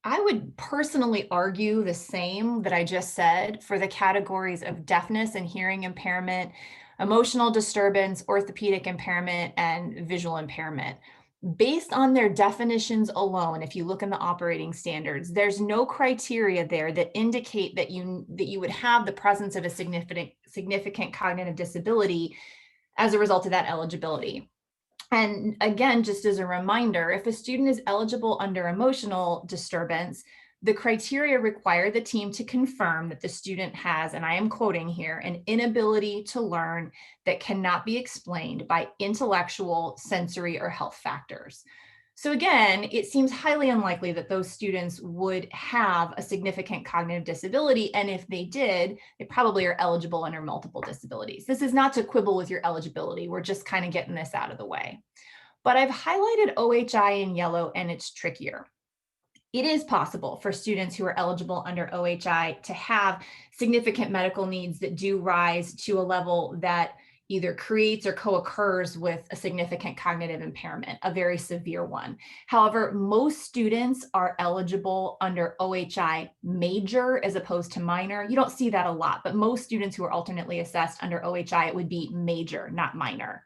I would personally argue the same that I just said for the categories of deafness and hearing impairment, emotional disturbance, orthopedic impairment, and visual impairment. based on their definitions alone, if you look in the operating standards, there's no criteria there that indicate that you would have the presence of a significant cognitive disability as a result of that eligibility. And again, just as a reminder, if a student is eligible under emotional disturbance, the criteria require the team to confirm that the student has, and I am quoting here, an inability to learn that cannot be explained by intellectual, sensory, or health factors. So again, it seems highly unlikely that those students would have a significant cognitive disability. And if they did, they probably are eligible under multiple disabilities. This is not to quibble with your eligibility. We're just kind of getting this out of the way. But I've highlighted OHI in yellow, and it's trickier. It is possible for students who are eligible under OHI to have significant medical needs that do rise to a level that either creates or co-occurs with a significant cognitive impairment, a very severe one. However, most students are eligible under OHI major as opposed to minor. You don't see that a lot, but most students who are alternately assessed under OHI, it would be major, not minor.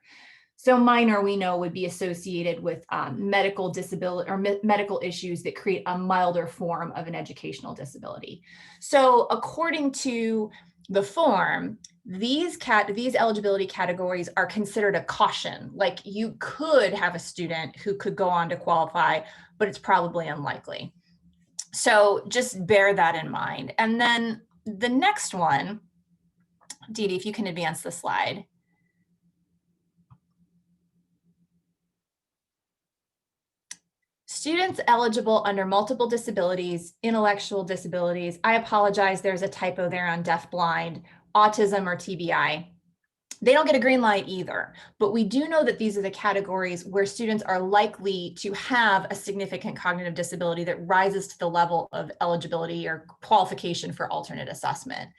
So minor, we know, would be associated with medical disability or medical issues that create a milder form of an educational disability. So according to the form, these eligibility categories are considered a caution. Like, you could have a student who could go on to qualify, but it's probably unlikely. So just bear that in mind. And then the next one, Dee Dee, if you can advance the slide. Students eligible under multiple disabilities, intellectual disabilities. I apologize, there's a typo there on deafblind, autism, or TBI. They don't get a green light either, but we do know that these are the categories where students are likely to have a significant cognitive disability that rises to the level of eligibility or qualification for alternate assessment.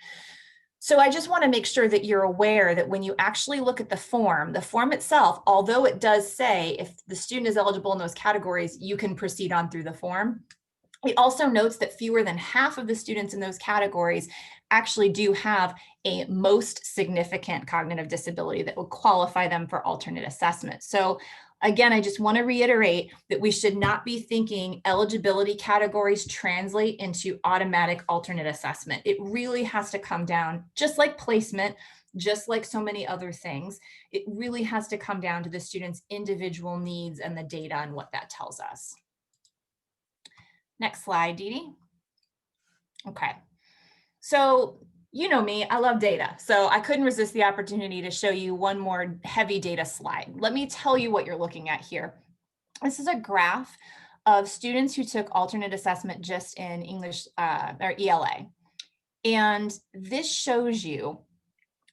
So I just want to make sure that you're aware that when you actually look at the form itself, although it does say if the student is eligible in those categories, you can proceed on through the form. It also notes that fewer than half of the students in those categories actually do have a most significant cognitive disability that would qualify them for alternate assessment. So again, I just want to reiterate that we should not be thinking eligibility categories translate into automatic alternate assessment. It really has to come down, just like placement, just like so many other things, it really has to come down to the student's individual needs and the data and what that tells us. Next slide, Dee Dee. Okay, so you know me, I love data. So I couldn't resist the opportunity to show you one more heavy data slide. Let me tell you what you're looking at here. This is a graph of students who took alternate assessment just in English or ELA. And this shows you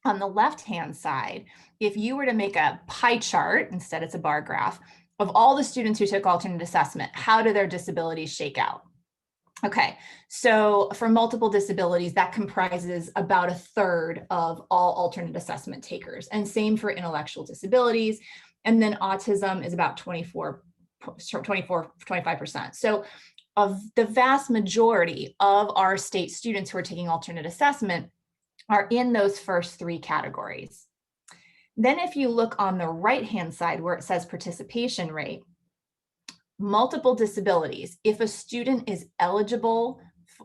on the left-hand side, if you were to make a pie chart, instead it's a bar graph, of all the students who took alternate assessment, how do their disabilities shake out? Okay, so for multiple disabilities, that comprises about 1/3 of all alternate assessment takers, and same for intellectual disabilities. And then autism is about 25%. So of the vast majority of our state students who are taking alternate assessment are in those first 3 categories. Then if you look on the right-hand side where it says participation rate, multiple disabilities, if a student is eligible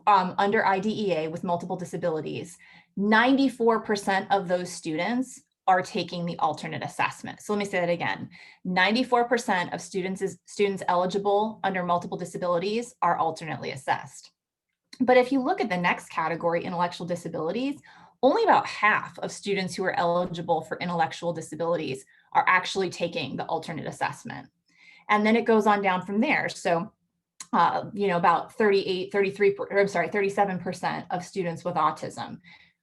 under IDEA with multiple disabilities, 94% of those students are taking the alternate assessment. So let me say that again. 94% of students eligible under multiple disabilities are alternately assessed. But if you look at the next category, intellectual disabilities, only about half of students who are eligible for intellectual disabilities are actually taking the alternate assessment. And then it goes on down from there. So, about 37% of students with autism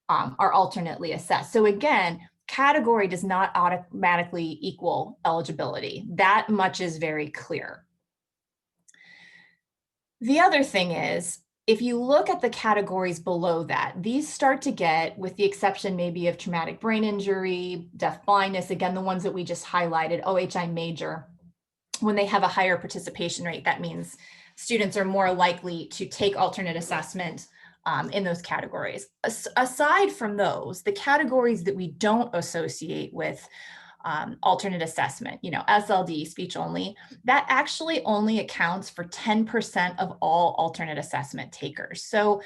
are alternately assessed. So again, category does not automatically equal eligibility. That much is very clear. The other thing is, if you look at the categories below that, these start to get, with the exception maybe of traumatic brain injury, deaf blindness, again, the ones that we just highlighted, OHI major, when they have a higher participation rate, that means students are more likely to take alternate assessment in those categories. Aside from those, the categories that we don't associate with alternate assessment, SLD, speech only, that actually only accounts for 10% of all alternate assessment takers. So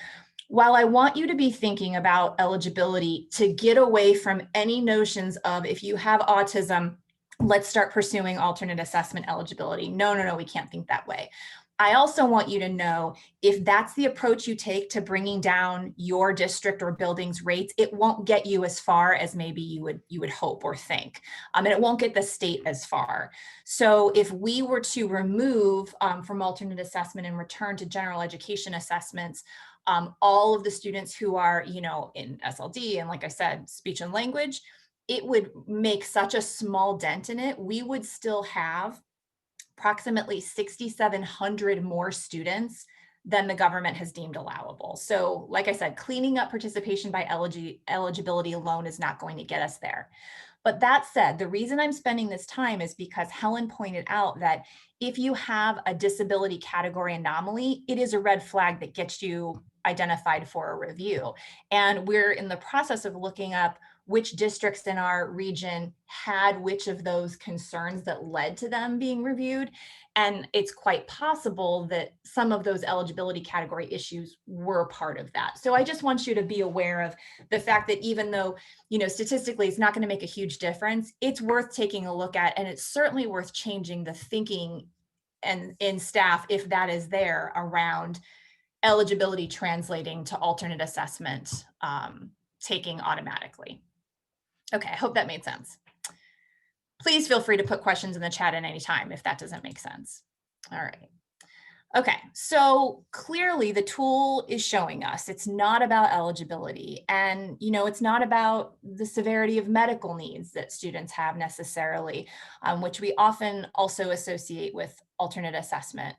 while I want you to be thinking about eligibility to get away from any notions of if you have autism, let's start pursuing alternate assessment eligibility. No, we can't think that way. I also want you to know if that's the approach you take to bringing down your district or building's rates, it won't get you as far as maybe you would hope or think, and it won't get the state as far. So if we were to remove from alternate assessment and return to general education assessments, all of the students who are, in SLD and, like I said, speech and language, it would make such a small dent in it. We would still have approximately 6,700 more students than the government has deemed allowable. So like I said, cleaning up participation by eligibility alone is not going to get us there. But that said, the reason I'm spending this time is because Helen pointed out that if you have a disability category anomaly, it is a red flag that gets you identified for a review. And we're in the process of looking up which districts in our region had which of those concerns that led to them being reviewed. And it's quite possible that some of those eligibility category issues were part of that. So I just want you to be aware of the fact that even though, statistically it's not going to make a huge difference, it's worth taking a look at, and it's certainly worth changing the thinking and in staff, if that is there, around eligibility translating to alternate assessment taking automatically. Okay, I hope that made sense. Please feel free to put questions in the chat at any time if that doesn't make sense. All right. Okay, so clearly the tool is showing us it's not about eligibility, and it's not about the severity of medical needs that students have necessarily, which we often also associate with alternate assessment.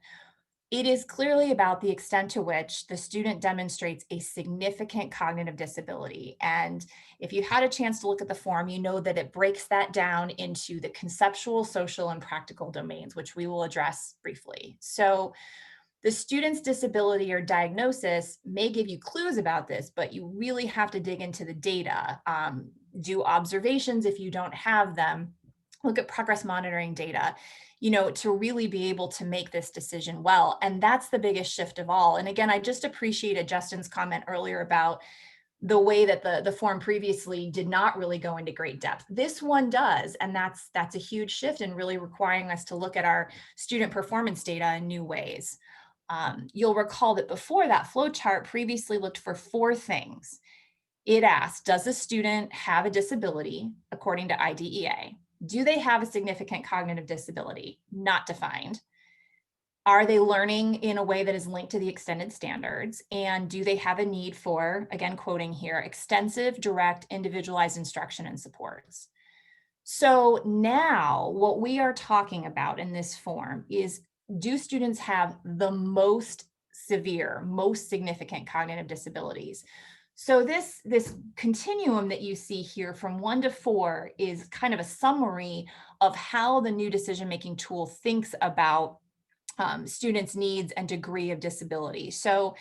It is clearly about the extent to which the student demonstrates a significant cognitive disability. And if you had a chance to look at the form, you know that it breaks that down into the conceptual, social, and practical domains, which we will address briefly. So the student's disability or diagnosis may give you clues about this, but you really have to dig into the data, do observations if you don't have them, look at progress monitoring data, to really be able to make this decision well. And that's the biggest shift of all. And again, I just appreciated Justin's comment earlier about the way that the form previously did not really go into great depth. This one does, and that's a huge shift in really requiring us to look at our student performance data in new ways. You'll recall that before that flow chart previously looked for 4 things. It asked, does the student have a disability according to IDEA? Do they have a significant cognitive disability? Not defined. Are they learning in a way that is linked to the extended standards? And do they have a need for, again, quoting here, extensive, direct, individualized instruction and supports? So now what we are talking about in this form is, do students have the most severe, most significant cognitive disabilities? So this continuum that you see here from 1 to 4 is kind of a summary of how the new decision-making tool thinks about students' needs and degree of disability. So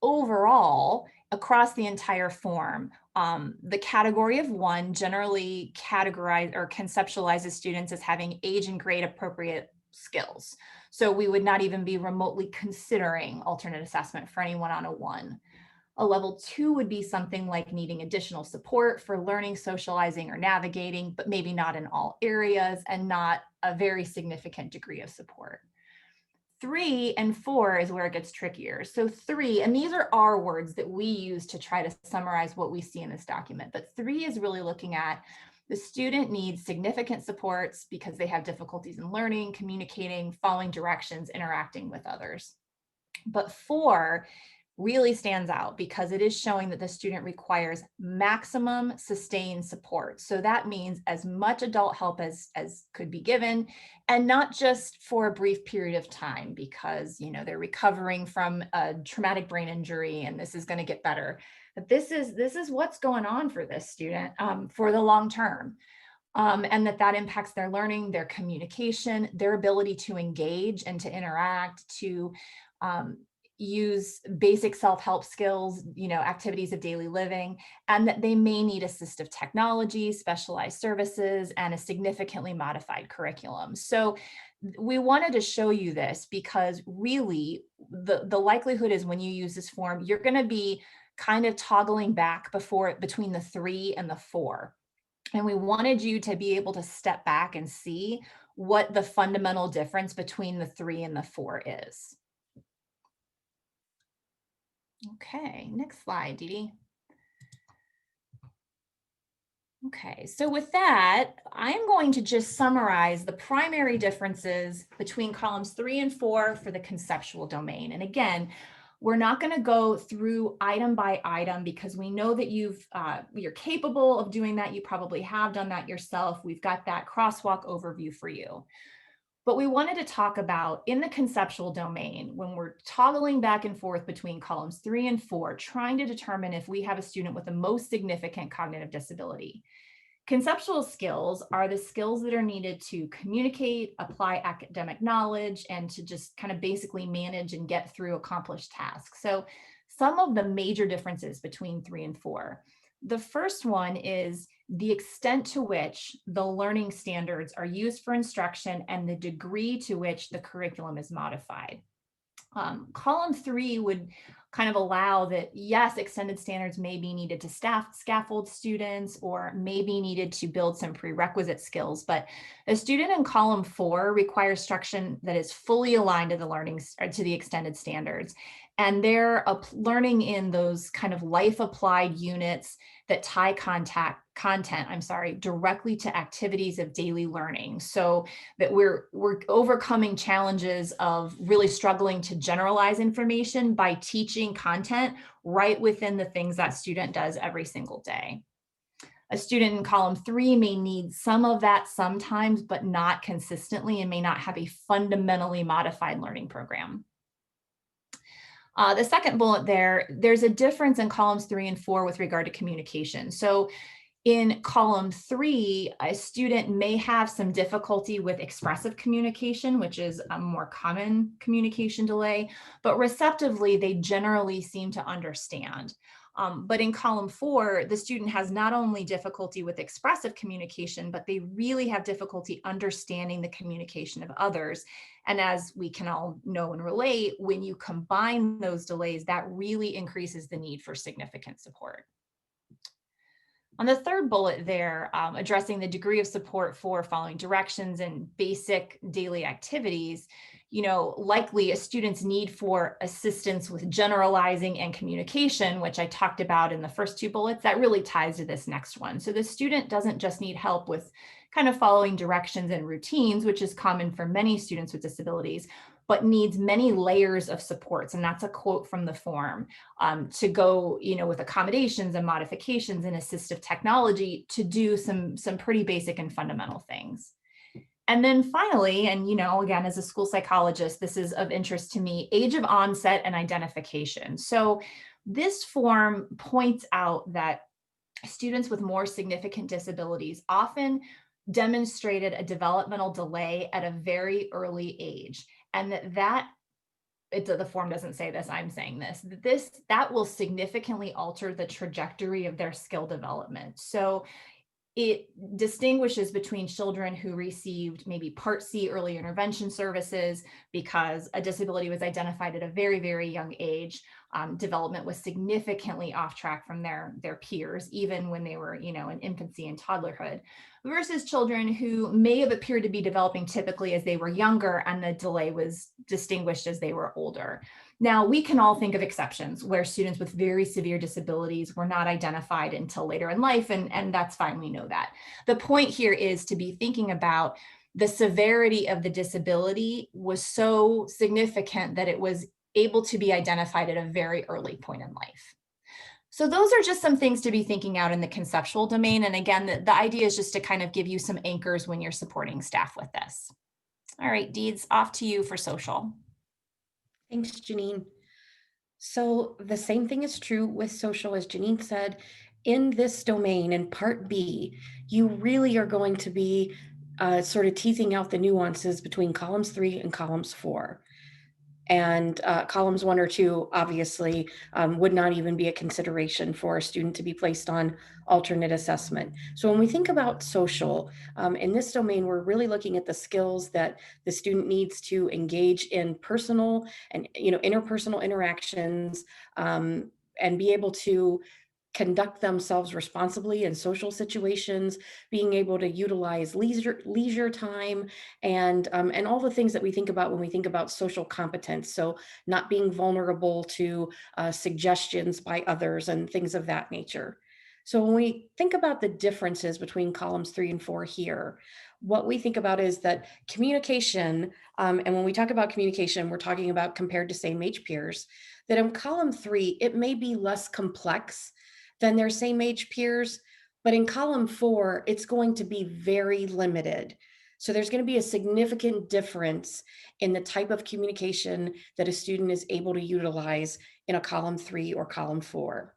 overall, across the entire form, the category of 1 generally categorizes or conceptualizes students as having age and grade appropriate skills. So we would not even be remotely considering alternate assessment for anyone on a 1. A level 2 would be something like needing additional support for learning, socializing, or navigating, but maybe not in all areas and not a very significant degree of support. 3 and 4 is where it gets trickier. So 3, and these are our words that we use to try to summarize what we see in this document, but 3 is really looking at the student needs significant supports because they have difficulties in learning, communicating, following directions, interacting with others. But 4 really stands out because it is showing that the student requires maximum sustained support. So that means as much adult help as could be given, and not just for a brief period of time because they're recovering from a traumatic brain injury and this is going to get better. But this is what's going on for this student for the long term. And that impacts their learning, their communication, their ability to engage and to interact, to use basic self-help skills, activities of daily living, and that they may need assistive technology, specialized services, and a significantly modified curriculum. So we wanted to show you this because really the likelihood is when you use this form, you're going to be kind of toggling back between the 3 and the 4. And we wanted you to be able to step back and see what the fundamental difference between the 3 and the 4 is. Okay, next slide, Dee Dee. Okay, so with that, I'm going to just summarize the primary differences between columns 3 and 4 for the conceptual domain. And again, we're not going to go through item by item because we know that you're capable of doing that. You probably have done that yourself. We've got that crosswalk overview for you. But we wanted to talk about in the conceptual domain, when we're toggling back and forth between columns 3 and 4, trying to determine if we have a student with the most significant cognitive disability. Conceptual skills are the skills that are needed to communicate, apply academic knowledge, and to just kind of basically manage and get through accomplished tasks. So some of the major differences between 3 and 4. The first one is the extent to which the learning standards are used for instruction and the degree to which the curriculum is modified. Column 3 would kind of allow that, yes, extended standards may be needed to scaffold students or may be needed to build some prerequisite skills, but a student in column 4 requires instruction that is fully aligned to the extended standards. And they're learning in those kind of life applied units that tie content directly to activities of daily learning, so that we're overcoming challenges of really struggling to generalize information by teaching content right within the things that student does every single day. A student in column 3 may need some of that sometimes, but not consistently, and may not have a fundamentally modified learning program. The second bullet there's a difference in columns 3 and 4 with regard to communication. So in column 3, a student may have some difficulty with expressive communication, which is a more common communication delay, but receptively, they generally seem to understand. But in column 4, the student has not only difficulty with expressive communication, but they really have difficulty understanding the communication of others. And as we can all know and relate, when you combine those delays, that really increases the need for significant support. On the third bullet there, addressing the degree of support for following directions and basic daily activities, likely a student's need for assistance with generalizing and communication, which I talked about in the first 2 bullets, that really ties to this next one. So the student doesn't just need help with kind of following directions and routines, which is common for many students with disabilities, but needs many layers of supports. And that's a quote from the form, to go, with accommodations and modifications and assistive technology to do some pretty basic and fundamental things. And then finally, and again, as a school psychologist, this is of interest to me, age of onset and identification. So this form points out that students with more significant disabilities often demonstrated a developmental delay at a very early age. And the form doesn't say this, I'm saying that will significantly alter the trajectory of their skill development. So it distinguishes between children who received maybe Part C early intervention services because a disability was identified at a very, very young age. Development was significantly off track from their peers, even when they were, in infancy and toddlerhood, versus children who may have appeared to be developing typically as they were younger and the delay was distinguished as they were older. Now, we can all think of exceptions where students with very severe disabilities were not identified until later in life, and that's fine, we know that. The point here is to be thinking about the severity of the disability was so significant that it was able to be identified at a very early point in life. So those are just some things to be thinking out in the conceptual domain. And again, the idea is just to kind of give you some anchors when you're supporting staff with this. All right, Deeds, off to you for social. Thanks, Janine. So the same thing is true with social, as Janine said. In this domain, in Part B, you really are going to be sort of teasing out the nuances between columns 3 and columns 4. And columns 1 or 2 obviously would not even be a consideration for a student to be placed on alternate assessment. So when we think about social, in this domain, we're really looking at the skills that the student needs to engage in personal and interpersonal interactions, and be able to conduct themselves responsibly in social situations, being able to utilize leisure time, and all the things that we think about when we think about social competence. So not being vulnerable to suggestions by others and things of that nature. So when we think about the differences between columns 3 and 4 here, what we think about is that communication, and when we talk about communication, we're talking about compared to same age peers, that in column 3, it may be less complex than their same age peers, but in column 4, it's going to be very limited. So there's going to be a significant difference in the type of communication that a student is able to utilize in a column 3 or column 4.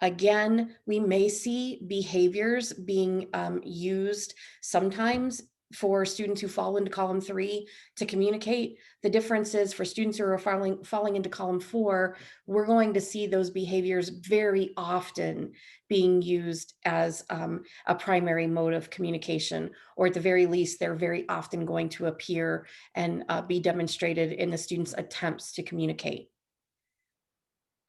Again, we may see behaviors being used sometimes for students who fall into column 3 to communicate. The difference is for students who are falling into column 4, we're going to see those behaviors very often being used as a primary mode of communication, or at the very least, they're very often going to appear and be demonstrated in the students' attempts to communicate.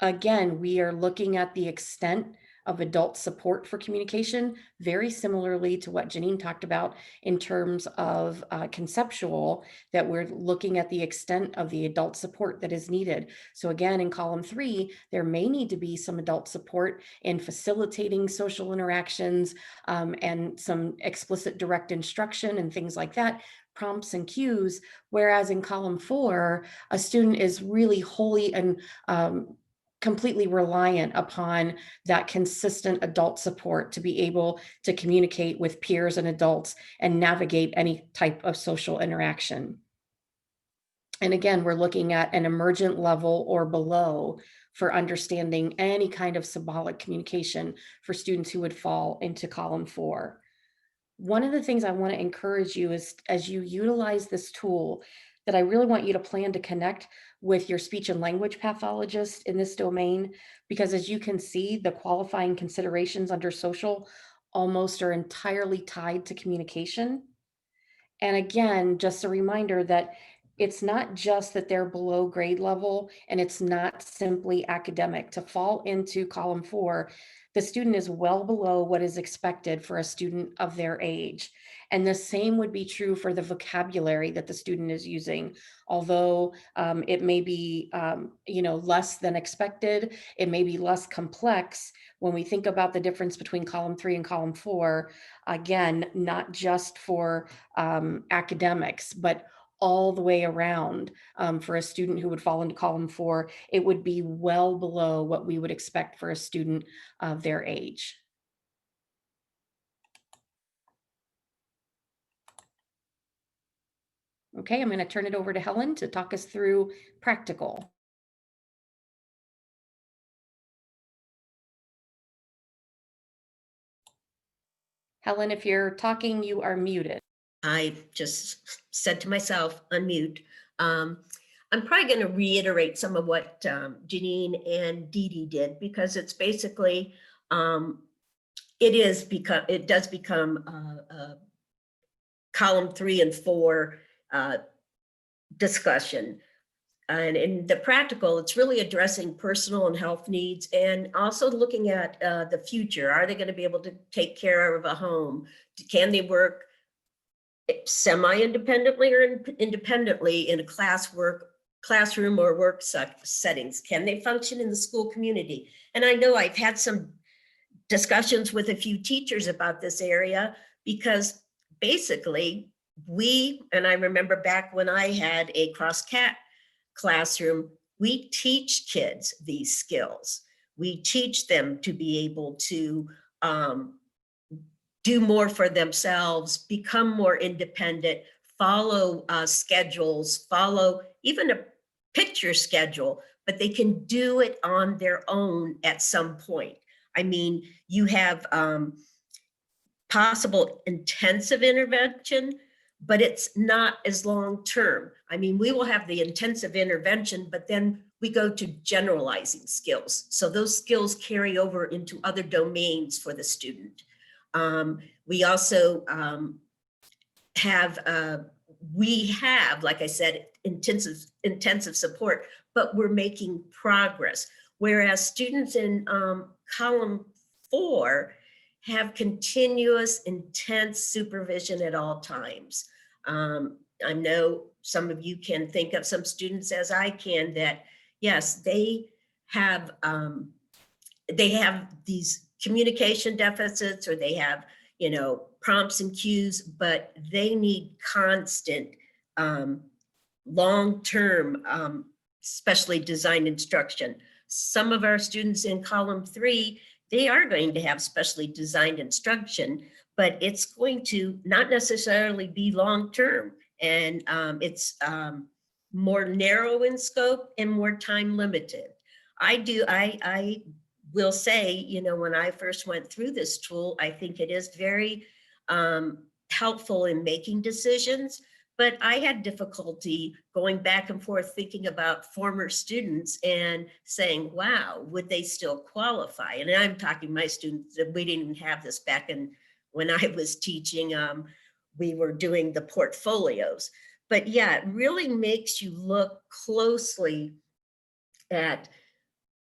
Again, we are looking at the extent of adult support for communication, very similarly to what Janine talked about in terms of conceptual, that we're looking at the extent of the adult support that is needed. So again, in column 3, there may need to be some adult support in facilitating social interactions, and some explicit direct instruction and things like that, prompts and cues, whereas in column 4, a student is really wholly and completely reliant upon that consistent adult support to be able to communicate with peers and adults and navigate any type of social interaction. And again, we're looking at an emergent level or below for understanding any kind of symbolic communication for students who would fall into column 4. One of the things I want to encourage you is, as you utilize this tool, that I really want you to plan to connect with your speech and language pathologist in this domain, because as you can see, the qualifying considerations under social almost are entirely tied to communication. And again, just a reminder that it's not just that they're below grade level, and it's not simply academic. To fall into column 4, the student is well below what is expected for a student of their age. And the same would be true for the vocabulary that the student is using. Although it may be less than expected, it may be less complex. When we think about the difference between column 3 and column 4, again, not just for academics, but all the way around, for a student who would fall into column 4, it would be well below what we would expect for a student of their age. Okay, I'm going to turn it over to Helen to talk us through practical. Helen, if you're talking, you are muted. I just said to myself, unmute. I'm probably going to reiterate some of what Janine and Dee Dee did, because it's basically, it does become column 3 and 4 discussion. And in the practical, it's really addressing personal and health needs, and also looking at the future. Are they going to be able to take care of a home? Can they work semi-independently or independently in a classroom or work settings? Can they function in the school community? And I know I've had some discussions with a few teachers about this area, because basically and I remember back when I had a cross-cat classroom, we teach kids these skills. We teach them to be able to do more for themselves, become more independent, follow schedules, follow even a picture schedule, but they can do it on their own at some point. I mean, you have possible intensive intervention, but it's not as long-term. I mean, we will have the intensive intervention, but then we go to generalizing skills. So those skills carry over into other domains for the student. We also we have, like I said, intensive support, but we're making progress. Whereas students in column 4 have continuous, intense supervision at all times. I know some of you can think of some students, as I can, that yes, they have these communication deficits, or they have, you know, prompts and cues, but they need constant, long-term, specially designed instruction. Some of our students in column 3, they are going to have specially designed instruction, but it's going to not necessarily be long-term, and it's more narrow in scope and more time limited. I will say, you know, when I first went through this tool, I think it is very helpful in making decisions, but I had difficulty going back and forth thinking about former students and saying, wow, would they still qualify? And I'm talking my students, we didn't have this back in when I was teaching. We were doing the portfolios. But yeah, it really makes you look closely at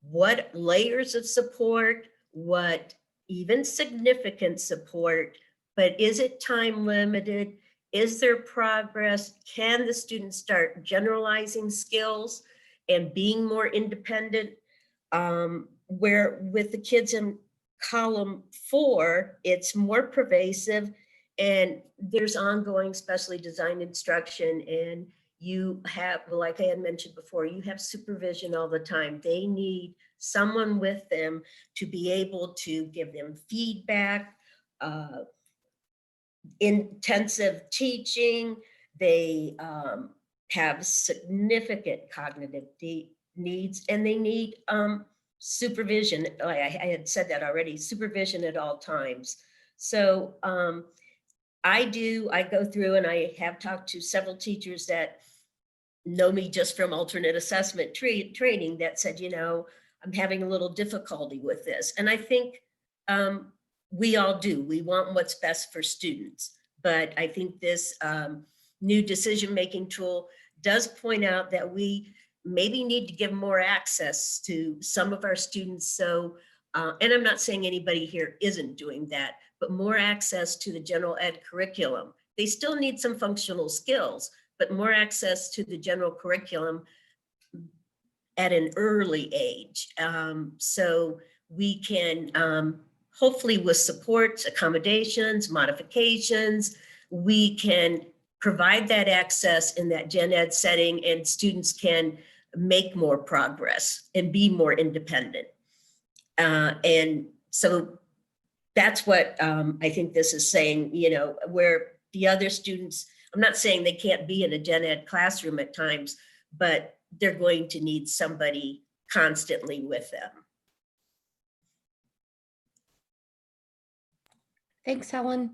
what layers of support, what even significant support, but is it time limited? Is there progress? Can the students start generalizing skills and being more independent? Where with the kids in column 4, it's more pervasive, and there's ongoing specially designed instruction, and you have, like I had mentioned before, you have supervision all the time. They need someone with them to be able to give them feedback, intensive teaching. They have significant cognitive needs, and they need supervision. I had said that already, supervision at all times. So I go through, and I have talked to several teachers that know me just from alternate assessment training that said, you know, I'm having a little difficulty with this. And I think we all do. We want what's best for students. But I think this new decision-making tool does point out that we maybe need to give more access to some of our students. So, and I'm not saying anybody here isn't doing that, but more access to the general ed curriculum. They still need some functional skills, but more access to the general curriculum at an early age. So we can, hopefully with supports, accommodations, modifications, we can provide that access in that gen ed setting, and students can make more progress and be more independent. And so that's what I think this is saying, you know, where the other students, I'm not saying they can't be in a gen ed classroom at times, but they're going to need somebody constantly with them. Thanks, Helen.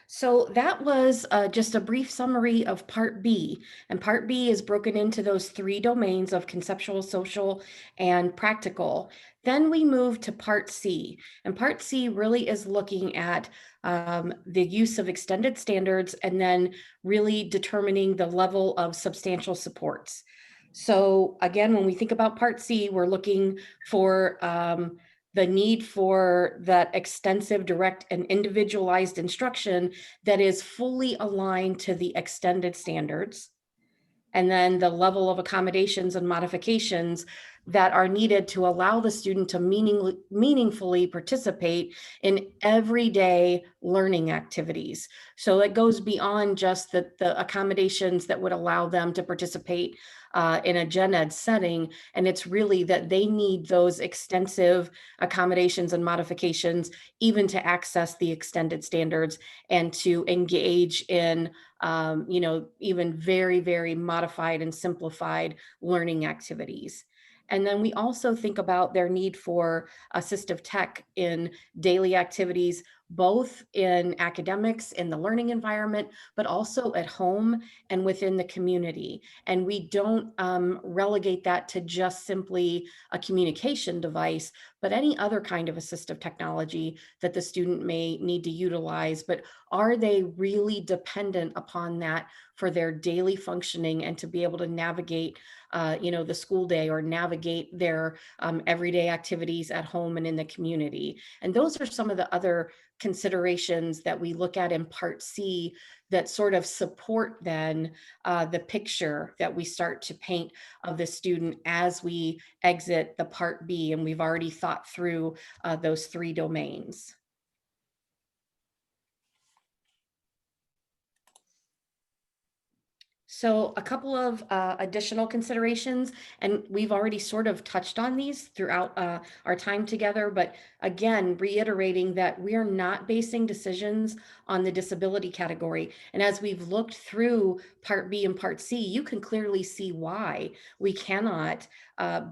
So that was just a brief summary of Part B. And Part B is broken into those 3 domains of conceptual, social, and practical. Then we move to Part C. And Part C really is looking at the use of extended standards, and then really determining the level of substantial supports. So again, when we think about Part C, we're looking for the need for that extensive, direct, and individualized instruction that is fully aligned to the extended standards. And then the level of accommodations and modifications that are needed to allow the student to meaningfully participate in everyday learning activities. So it goes beyond just the accommodations that would allow them to participate in a gen ed setting. And it's really that they need those extensive accommodations and modifications even to access the extended standards and to engage in you know, even very, very modified and simplified learning activities. And then we also think about their need for assistive tech in daily activities both in academics, in the learning environment, but also at home and within the community. And we don't relegate that to just simply a communication device, but any other kind of assistive technology that the student may need to utilize. But are they really dependent upon that for their daily functioning and to be able to navigate the school day or navigate their everyday activities at home and in the community? And those are some of the other considerations that we look at in Part C that sort of support then the picture that we start to paint of the student as we exit the Part B. And we've already thought through those 3 domains. So a couple of additional considerations, and we've already sort of touched on these throughout our time together, but again, reiterating that we are not basing decisions on the disability category. And as we've looked through Part B and Part C, you can clearly see why we cannot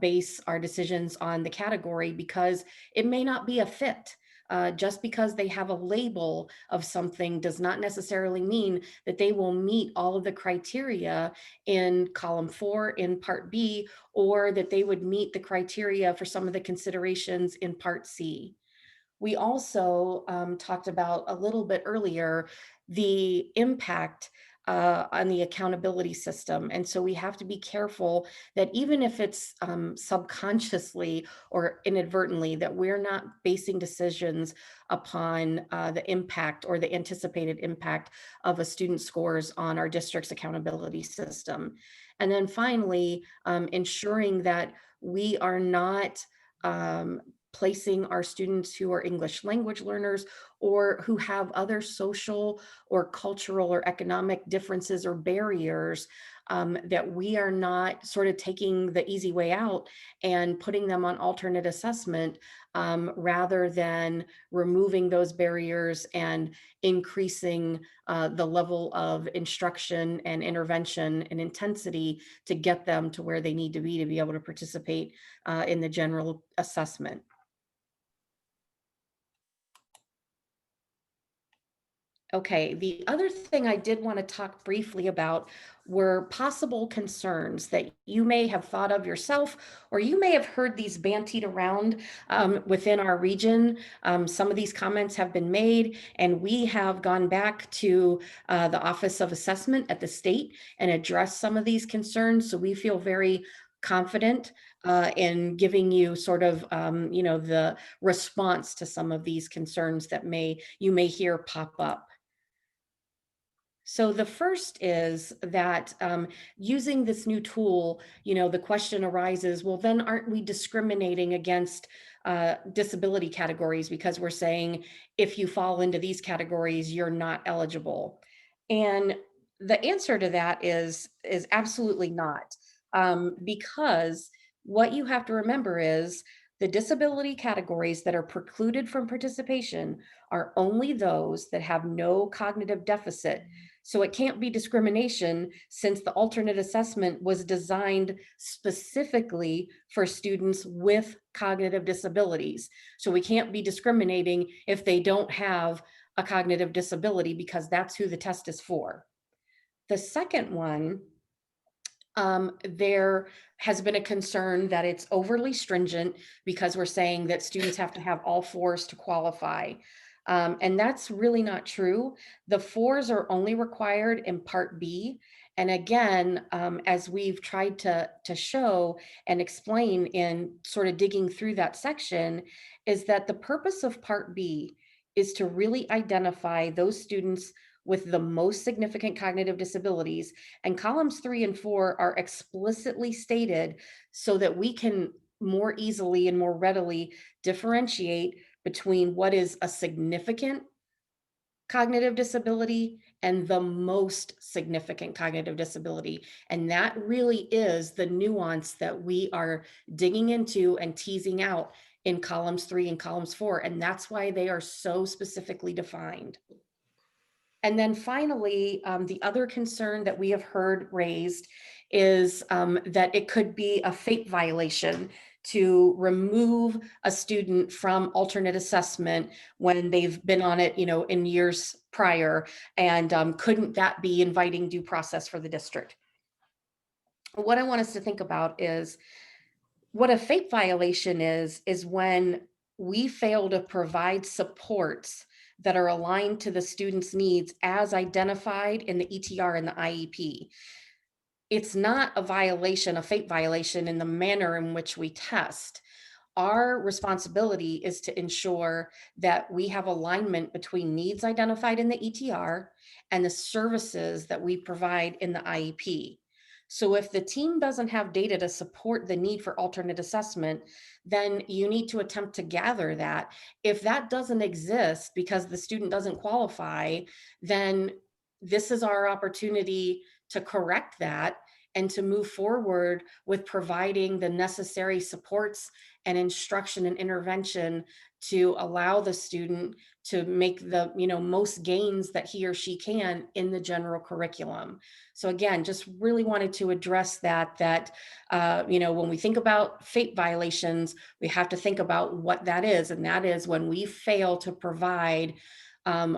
base our decisions on the category, because it may not be a fit. Just because they have a label of something does not necessarily mean that they will meet all of the criteria in column 4 in Part B, or that they would meet the criteria for some of the considerations in Part C. We also talked about a little bit earlier the impact on the accountability system. And so we have to be careful that even if it's subconsciously or inadvertently, that we're not basing decisions upon the impact or the anticipated impact of a student's scores on our district's accountability system. And then finally, ensuring that we are not placing our students who are English language learners or who have other social or cultural or economic differences or barriers, that we are not sort of taking the easy way out and putting them on alternate assessment, rather than removing those barriers and increasing the level of instruction and intervention and intensity to get them to where they need to be able to participate in the general assessment. Okay, the other thing I did want to talk briefly about were possible concerns that you may have thought of yourself, or you may have heard these bantied around within our region. Some of these comments have been made, and we have gone back to the Office of Assessment at the state and addressed some of these concerns. So we feel very confident in giving you sort of, the response to some of these concerns that you may hear pop up. So the first is that using this new tool, the question arises, well, then aren't we discriminating against disability categories because we're saying if you fall into these categories, you're not eligible? And the answer to that is absolutely not, because what you have to remember is the disability categories that are precluded from participation are only those that have no cognitive deficit. So it can't be discrimination, since the alternate assessment was designed specifically for students with cognitive disabilities. So we can't be discriminating if they don't have a cognitive disability, because that's who the test is for. The second one, there has been a concern that it's overly stringent because we're saying that students have to have all 4s to qualify. And that's really not true. The 4s are only required in Part B. And again, as we've tried to show and explain in sort of digging through that section, is that the purpose of Part B is to really identify those students with the most significant cognitive disabilities. And columns 3 and 4 are explicitly stated so that we can more easily and more readily differentiate between what is a significant cognitive disability and the most significant cognitive disability. And that really is the nuance that we are digging into and teasing out in columns 3 and columns 4. And that's why they are so specifically defined. And then finally, the other concern that we have heard raised is that it could be a FAPE violation to remove a student from alternate assessment when they've been on it, in years prior, and couldn't that be inviting due process for the district? What I want us to think about is what a FAPE violation is when we fail to provide supports that are aligned to the student's needs as identified in the ETR and the IEP. It's not a violation, a FAPE violation, in the manner in which we test. Our responsibility is to ensure that we have alignment between needs identified in the ETR and the services that we provide in the IEP. So if the team doesn't have data to support the need for alternate assessment, then you need to attempt to gather that. If that doesn't exist because the student doesn't qualify, then this is our opportunity to correct that and to move forward with providing the necessary supports and instruction and intervention to allow the student to make the most gains that he or she can in the general curriculum. So again, just really wanted to address that when we think about FAPE violations, we have to think about what that is, and that is when we fail to provide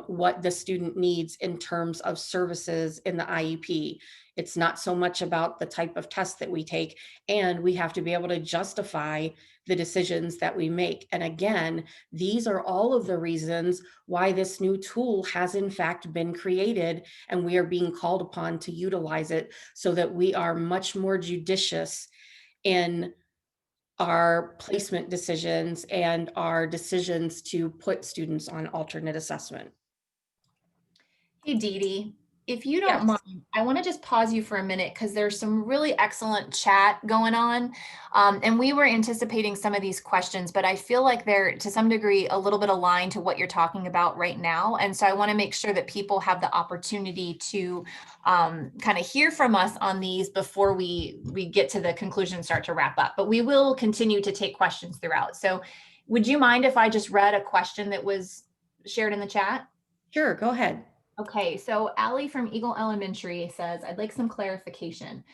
what the student needs in terms of services in the IEP. It's not so much about the type of test that we take, and we have to be able to justify the decisions that we make. And again, these are all of the reasons why this new tool has in fact been created, and we are being called upon to utilize it so that we are much more judicious in our placement decisions and our decisions to put students on alternate assessment. Hey, Dee Dee, if you don't Yes. mind, I want to just pause you for a minute because there's some really excellent chat going on. And we were anticipating some of these questions, but I feel like they're to some degree a little bit aligned to what you're talking about right now. And so I want to make sure that people have the opportunity to kind of hear from us on these before we get to the conclusion and start to wrap up. But we will continue to take questions throughout. So would you mind if I just read a question that was shared in the chat? Sure, go ahead. Okay, so Allie from Eagle Elementary says, I'd like some clarification.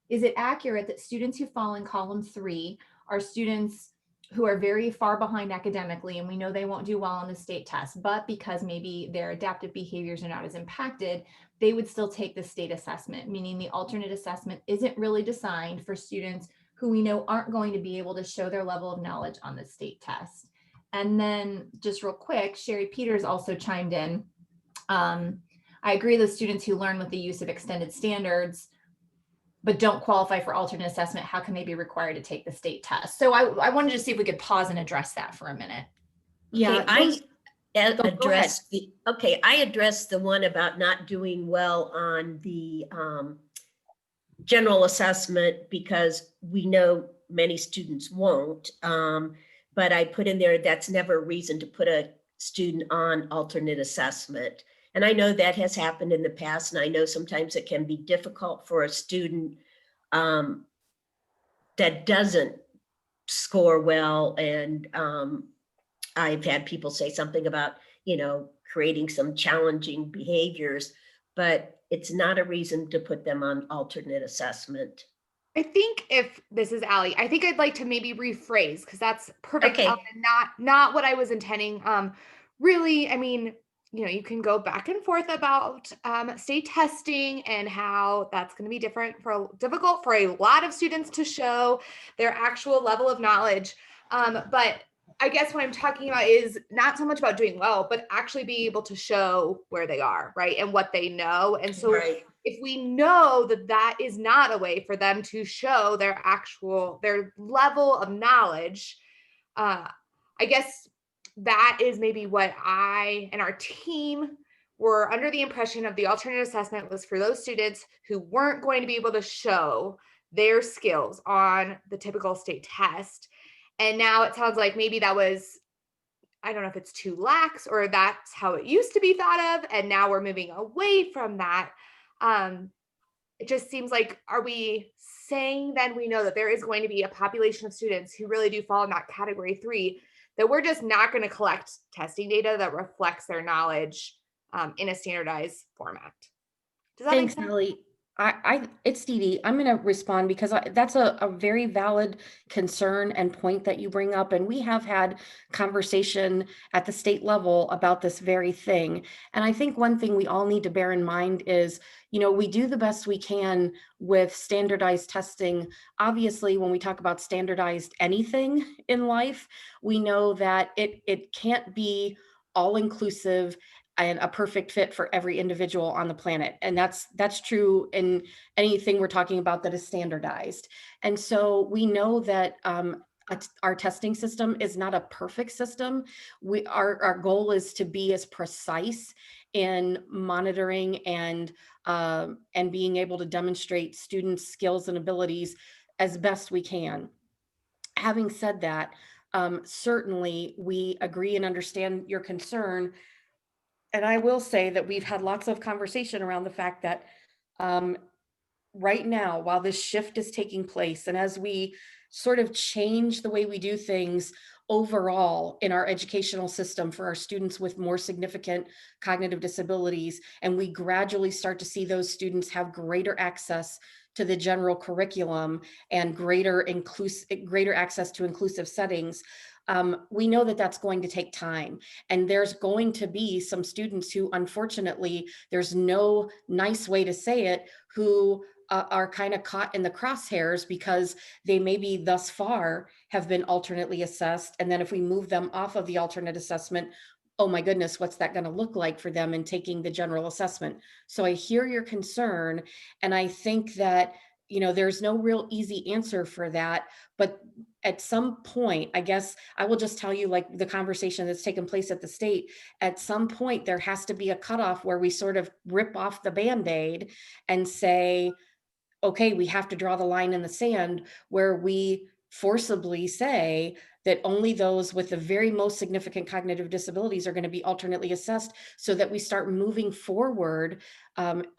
Is it accurate that students who fall in column 3 are students who are very far behind academically, and we know they won't do well on the state test, but because maybe their adaptive behaviors are not as impacted, they would still take the state assessment, meaning the alternate assessment isn't really designed for students who we know aren't going to be able to show their level of knowledge on the state test? And then just real quick, Sherry Peters also chimed in. I agree that students who learn with the use of extended standards but don't qualify for alternate assessment, how can they be required to take the state test? So I wanted to see if we could pause and address that for a minute. Yeah, Okay, I go addressed I addressed the one about not doing well on the general assessment because we know many students won't. But I put in there, that's never a reason to put a student on alternate assessment. And I know that has happened in the past, and I know sometimes it can be difficult for a student that doesn't score well. And I've had people say something about, creating some challenging behaviors, but it's not a reason to put them on alternate assessment. I think if this is Allie, I think I'd like to maybe rephrase because that's perfect. Okay. And not what I was intending. Really, I mean, you can go back and forth about state testing and how that's going to be difficult for a lot of students to show their actual level of knowledge. But I guess what I'm talking about is not so much about doing well, but actually being able to show where they are, right? And what they know. And so Right. if we know that that is not a way for them to show their level of knowledge, I guess that is maybe what I and our team were under the impression of. The alternate assessment was for those students who weren't going to be able to show their skills on the typical state test. And now it sounds like maybe that was, I don't know if it's too lax or that's how it used to be thought of. And now we're moving away from that. It just seems like, are we saying then we know that there is going to be a population of students who really do fall in that category 3, that we're just not going to collect testing data that reflects their knowledge in a standardized format? Does that Thanks, make sense? Ellie. It's Dee Dee. I'm going to respond because that's a very valid concern and point that you bring up. And we have had conversation at the state level about this very thing. And I think one thing we all need to bear in mind is, we do the best we can with standardized testing. Obviously, when we talk about standardized anything in life, we know that it can't be all inclusive and a perfect fit for every individual on the planet. And that's true in anything we're talking about that is standardized. And so we know that our testing system is not a perfect system. Our goal is to be as precise in monitoring and being able to demonstrate students' skills and abilities as best we can. Having said that, certainly we agree and understand your concern. And I will say that we've had lots of conversation around the fact that right now, while this shift is taking place, and as we sort of change the way we do things overall in our educational system for our students with more significant cognitive disabilities, and we gradually start to see those students have greater access to the general curriculum and greater access to inclusive settings, we know that that's going to take time. And there's going to be some students who, unfortunately, there's no nice way to say it, who are kind of caught in the crosshairs because they maybe thus far have been alternately assessed. And then if we move them off of the alternate assessment, oh my goodness, what's that going to look like for them in taking the general assessment? So I hear your concern. And I think that, there's no real easy answer for that. But at some point, I guess I will just tell you, like the conversation that's taken place at the state, at some point, there has to be a cutoff where we sort of rip off the Band-Aid and say, okay, we have to draw the line in the sand where we forcibly say that only those with the very most significant cognitive disabilities are going to be alternately assessed, so that we start moving forward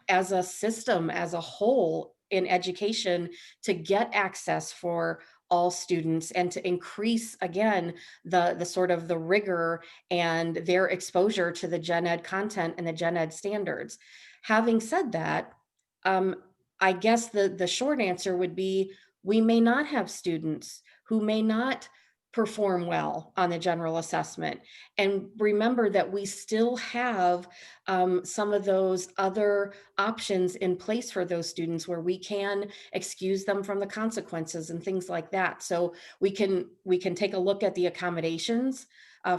as a system, as a whole in education, to get access for all students and to increase, again, the sort of the rigor and their exposure to the gen ed content and the gen ed standards. Having said that, I guess the short answer would be, we may not have students who may not perform well on the general assessment. And remember that we still have some of those other options in place for those students where we can excuse them from the consequences and things like that. So we can take a look at the accommodations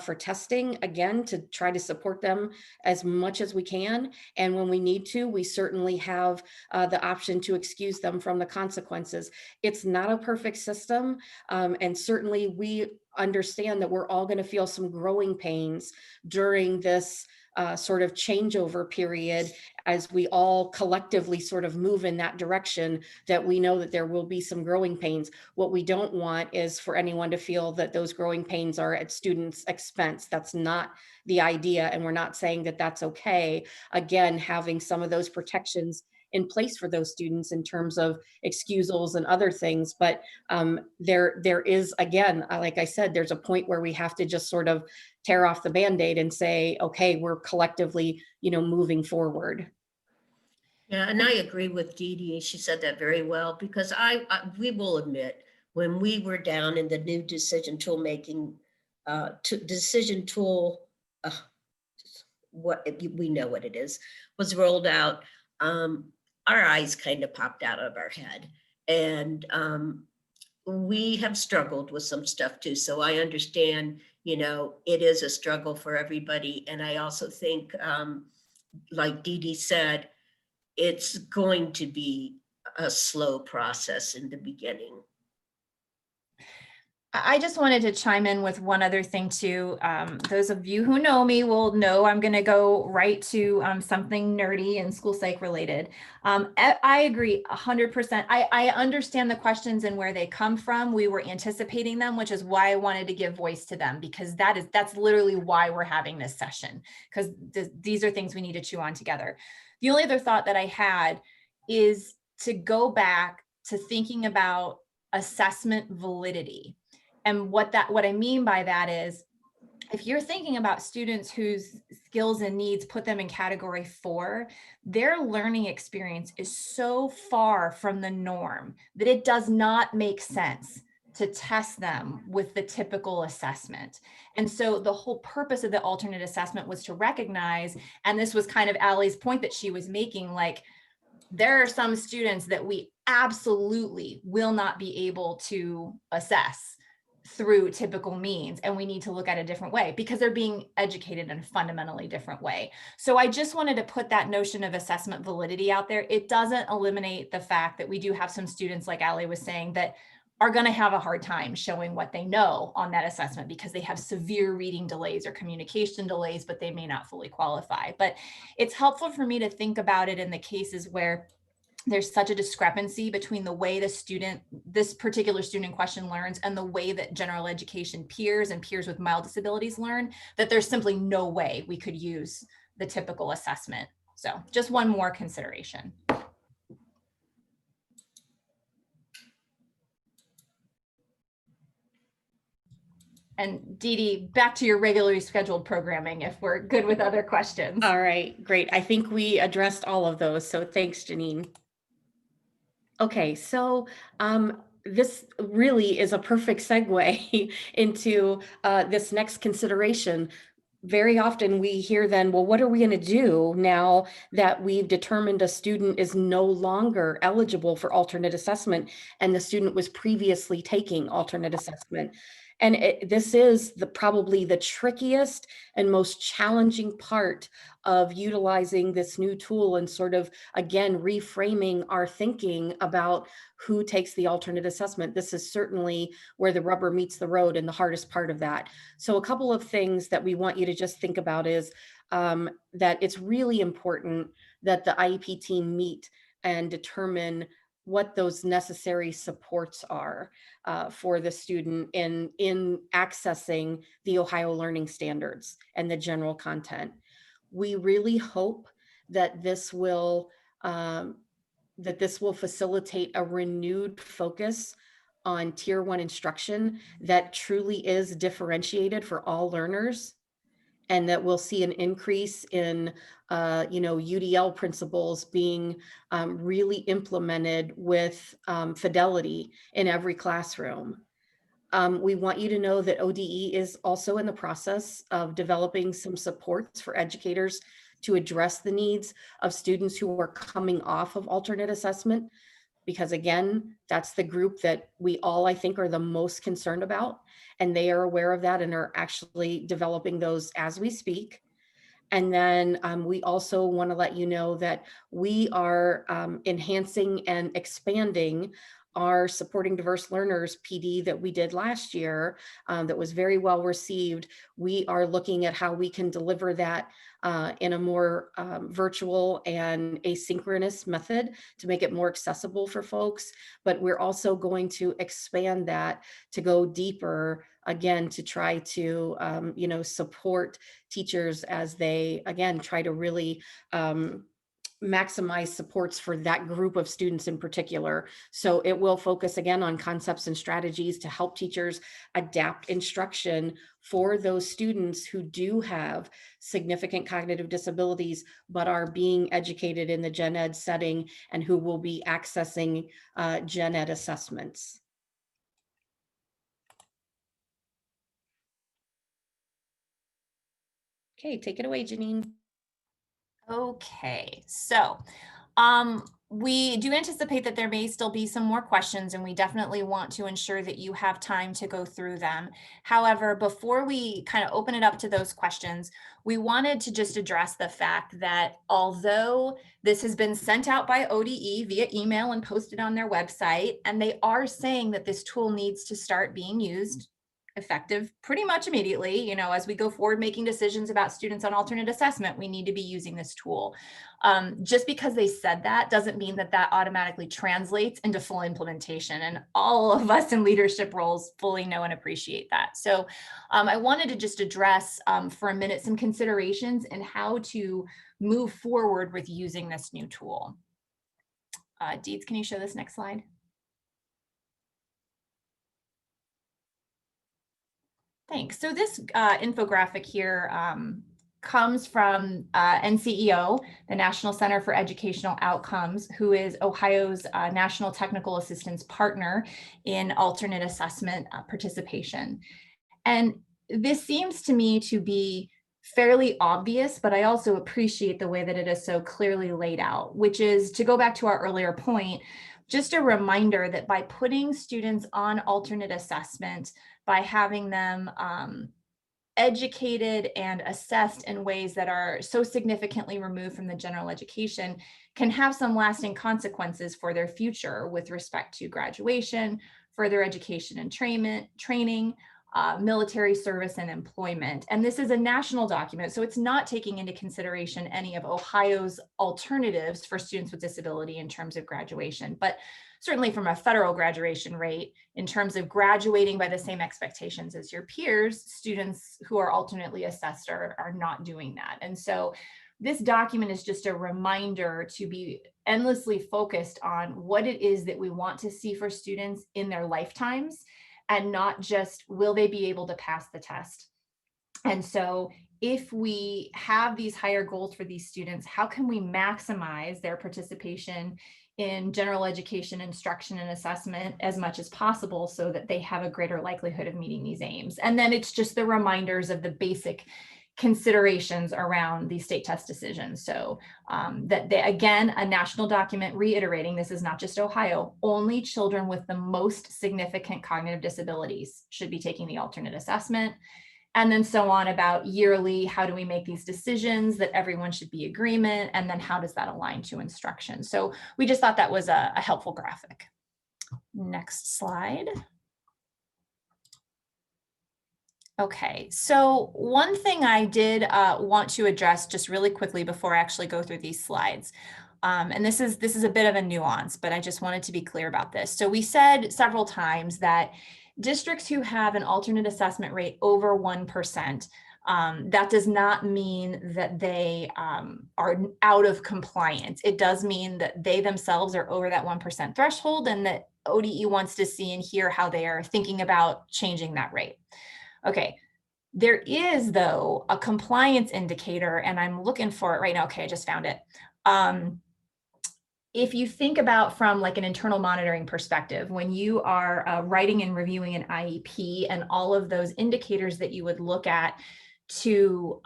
for testing, again, to try to support them as much as we can. And when we need to, we certainly have the option to excuse them from the consequences. It's not a perfect system. And certainly we understand that we're all going to feel some growing pains during this sort of changeover period as we all collectively sort of move in that direction, that we know that there will be some growing pains. What we don't want is for anyone to feel that those growing pains are at students' expense. That's not the idea. And we're not saying that that's okay. Again, having some of those protections in place for those students in terms of excusals and other things. But there is, again, like I said, there's a point where we have to just sort of tear off the Band-Aid and say, okay, we're collectively, moving forward. Yeah, and I agree with Dee Dee. She said that very well, because we will admit, when we were down in the new decision tool making, decision tool, what we know what it is, was rolled out, our eyes kind of popped out of our head. And we have struggled with some stuff too. So I understand, it is a struggle for everybody. And I also think, like Dee Dee said, it's going to be a slow process in the beginning. I just wanted to chime in with one other thing too. Those of you who know me will know I'm going to go right to something nerdy and school psych related. I agree 100%. I understand the questions and where they come from. We were anticipating them, which is why I wanted to give voice to them, because that's literally why we're having this session, because these are things we need to chew on together. The only other thought that I had is to go back to thinking about assessment validity. And what I mean by that is, if you're thinking about students whose skills and needs put them in category 4, their learning experience is so far from the norm that it does not make sense to test them with the typical assessment. And so the whole purpose of the alternate assessment was to recognize, and this was kind of Allie's point that she was making, like, there are some students that we absolutely will not be able to assess through typical means, and we need to look at a different way because they're being educated in a fundamentally different way. So I just wanted to put that notion of assessment validity out there. It doesn't eliminate the fact that we do have some students, like Allie was saying, that are going to have a hard time showing what they know on that assessment because they have severe reading delays or communication delays, but they may not fully qualify. But it's helpful for me to think about it in the cases where there's such a discrepancy between the way the student, this particular student in question, learns and the way that general education peers and peers with mild disabilities learn, that there's simply no way we could use the typical assessment. So just one more consideration. And Dee Dee, back to your regularly scheduled programming if we're good with other questions. All right, great. I think we addressed all of those. So thanks, Janine. Okay, so this really is a perfect segue into this next consideration. Very often we hear then, well, what are we going to do now that we've determined a student is no longer eligible for alternate assessment and the student was previously taking alternate assessment? And this is probably the trickiest and most challenging part of utilizing this new tool and sort of, again, reframing our thinking about who takes the alternate assessment. This is certainly where the rubber meets the road and the hardest part of that. So a couple of things that we want you to just think about is that it's really important that the IEP team meet and determine what those necessary supports are for the student in accessing the Ohio Learning Standards and the general content. We really hope that this will facilitate a renewed focus on Tier 1 instruction that truly is differentiated for all learners, and that we'll see an increase in UDL principles being really implemented with fidelity in every classroom. We want you to know that ODE is also in the process of developing some supports for educators to address the needs of students who are coming off of alternate assessment, because again, that's the group that we all, I think, are the most concerned about, and they are aware of that and are actually developing those as we speak. And then we also want to let you know that we are enhancing and expanding our Supporting Diverse Learners PD that we did last year that was very well received. We are looking at how we can deliver that in a more virtual and asynchronous method to make it more accessible for folks. But we're also going to expand that to go deeper, again, to try to support teachers as they, again, try to really maximize supports for that group of students in particular. So it will focus again on concepts and strategies to help teachers adapt instruction for those students who do have significant cognitive disabilities, but are being educated in the gen ed setting and who will be accessing gen ed assessments. Okay, take it away, Janine. Okay, so we do anticipate that there may still be some more questions, and we definitely want to ensure that you have time to go through them. However, before we kind of open it up to those questions, we wanted to just address the fact that although this has been sent out by ODE via email and posted on their website, and they are saying that this tool needs to start being used effective pretty much immediately, as we go forward making decisions about students on alternate assessment, we need to be using this tool. Just because they said that doesn't mean that that automatically translates into full implementation, and all of us in leadership roles fully know and appreciate that. So I wanted to just address for a minute some considerations and how to move forward with using this new tool. Deeds, can you show this next slide? Thanks. So this infographic here comes from NCEO, the National Center for Educational Outcomes, who is Ohio's National Technical Assistance Partner in alternate assessment participation. And this seems to me to be fairly obvious, but I also appreciate the way that it is so clearly laid out, which is, to go back to our earlier point, just a reminder that by putting students on alternate assessment, by having them educated and assessed in ways that are so significantly removed from the general education, can have some lasting consequences for their future with respect to graduation, further education and training, military service and employment. And this is a national document, so it's not taking into consideration any of Ohio's alternatives for students with disability in terms of graduation, but certainly from a federal graduation rate, in terms of graduating by the same expectations as your peers, students who are alternately assessed are not doing that. And so this document is just a reminder to be endlessly focused on what it is that we want to see for students in their lifetimes, and not just will they be able to pass the test. And so if we have these higher goals for these students, how can we maximize their participation in general education, instruction, and assessment as much as possible so that they have a greater likelihood of meeting these aims? And then it's just the reminders of the basic considerations around these state test decisions. So again, a national document reiterating, this is not just Ohio, only children with the most significant cognitive disabilities should be taking the alternate assessment. And then so on about yearly, how do we make these decisions that everyone should be agreement? And then how does that align to instruction? So we just thought that was a helpful graphic. Next slide. Okay, so one thing I did want to address just really quickly before I actually go through these slides, and this is a bit of a nuance, but I just wanted to be clear about this. So we said several times that districts who have an alternate assessment rate over 1%, that does not mean that they are out of compliance. It does mean that they themselves are over that 1% threshold, and that ODE wants to see and hear how they are thinking about changing that rate. Okay, there is though a compliance indicator, and I'm looking for it right now. Okay, I just found it. If you think about from like an internal monitoring perspective, when you are writing and reviewing an IEP and all of those indicators that you would look at to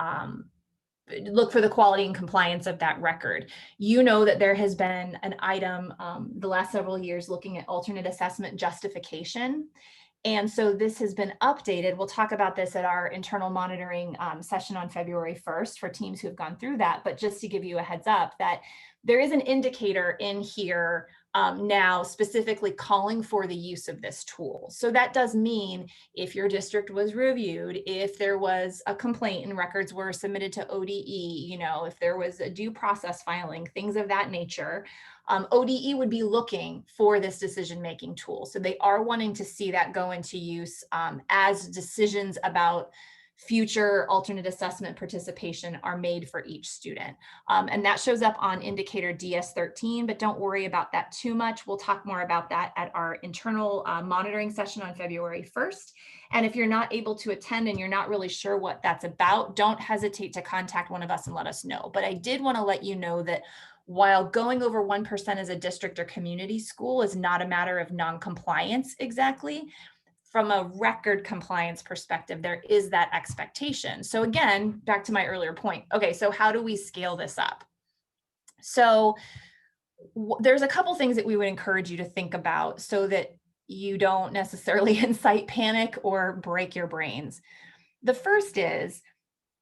look for the quality and compliance of that record, you know that there has been an item the last several years looking at alternate assessment justification. And so this has been updated. We'll talk about this at our internal monitoring session on February 1st for teams who have gone through that. But just to give you a heads up that there is an indicator in here now specifically calling for the use of this tool. So that does mean if your district was reviewed, if there was a complaint and records were submitted to ODE, you know, if there was a due process filing, things of that nature, ODE would be looking for this decision-making tool. So they are wanting to see that go into use as decisions about future alternate assessment participation are made for each student. And that shows up on indicator DS13, but don't worry about that too much. We'll talk more about that at our internal monitoring session on February 1st. And if you're not able to attend and you're not really sure what that's about, don't hesitate to contact one of us and let us know. But I did want to let you know that while going over 1% as a district or community school is not a matter of non-compliance exactly, from a record compliance perspective, there is that expectation. So again, back to my earlier point. Okay, so how do we scale this up? So there's a couple things that we would encourage you to think about so that you don't necessarily incite panic or break your brains. The first is,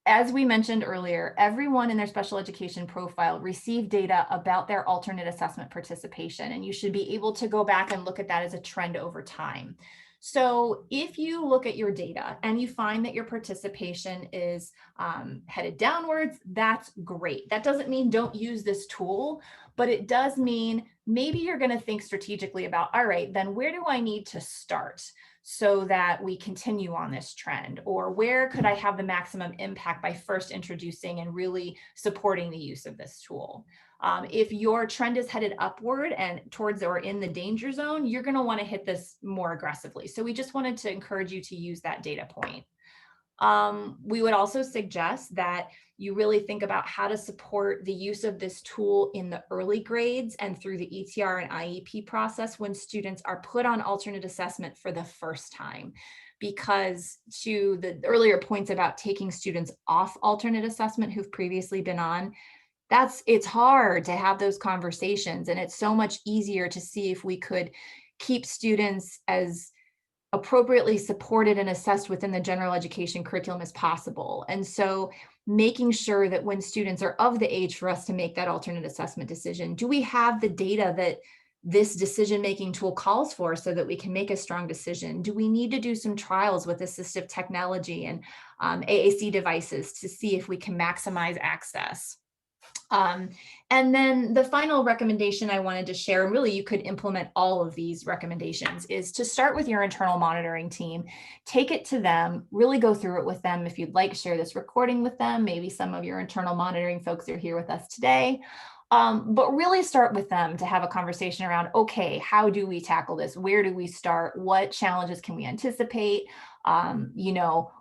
as we mentioned earlier, everyone in their special education profile received data about their alternate assessment participation, and you should be able to go back and look at that as a trend over time. So if you look at your data and you find that your participation is headed downwards, that's great. That doesn't mean don't use this tool, but it does mean maybe you're going to think strategically about, all right, then where do I need to start so that we continue on this trend? Or where could I have the maximum impact by first introducing and really supporting the use of this tool? If your trend is headed upward and towards or in the danger zone, you're going to want to hit this more aggressively. So we just wanted to encourage you to use that data point. We would also suggest that you really think about how to support the use of this tool in the early grades and through the ETR and IEP process when students are put on alternate assessment for the first time. Because to the earlier points about taking students off alternate assessment who've previously been on, it's hard to have those conversations, and it's so much easier to see if we could keep students as appropriately supported and assessed within the general education curriculum as possible. And so making sure that when students are of the age for us to make that alternate assessment decision, do we have the data that this decision-making tool calls for so that we can make a strong decision? Do we need to do some trials with assistive technology and AAC devices to see if we can maximize access? And then the final recommendation I wanted to share, and really you could implement all of these recommendations, is to start with your internal monitoring team, take it to them, really go through it with them. If you'd like, share this recording with them. Maybe some of your internal monitoring folks are here with us today. But really start with them to have a conversation around, okay, how do we tackle this? Where do we start? What challenges can we anticipate?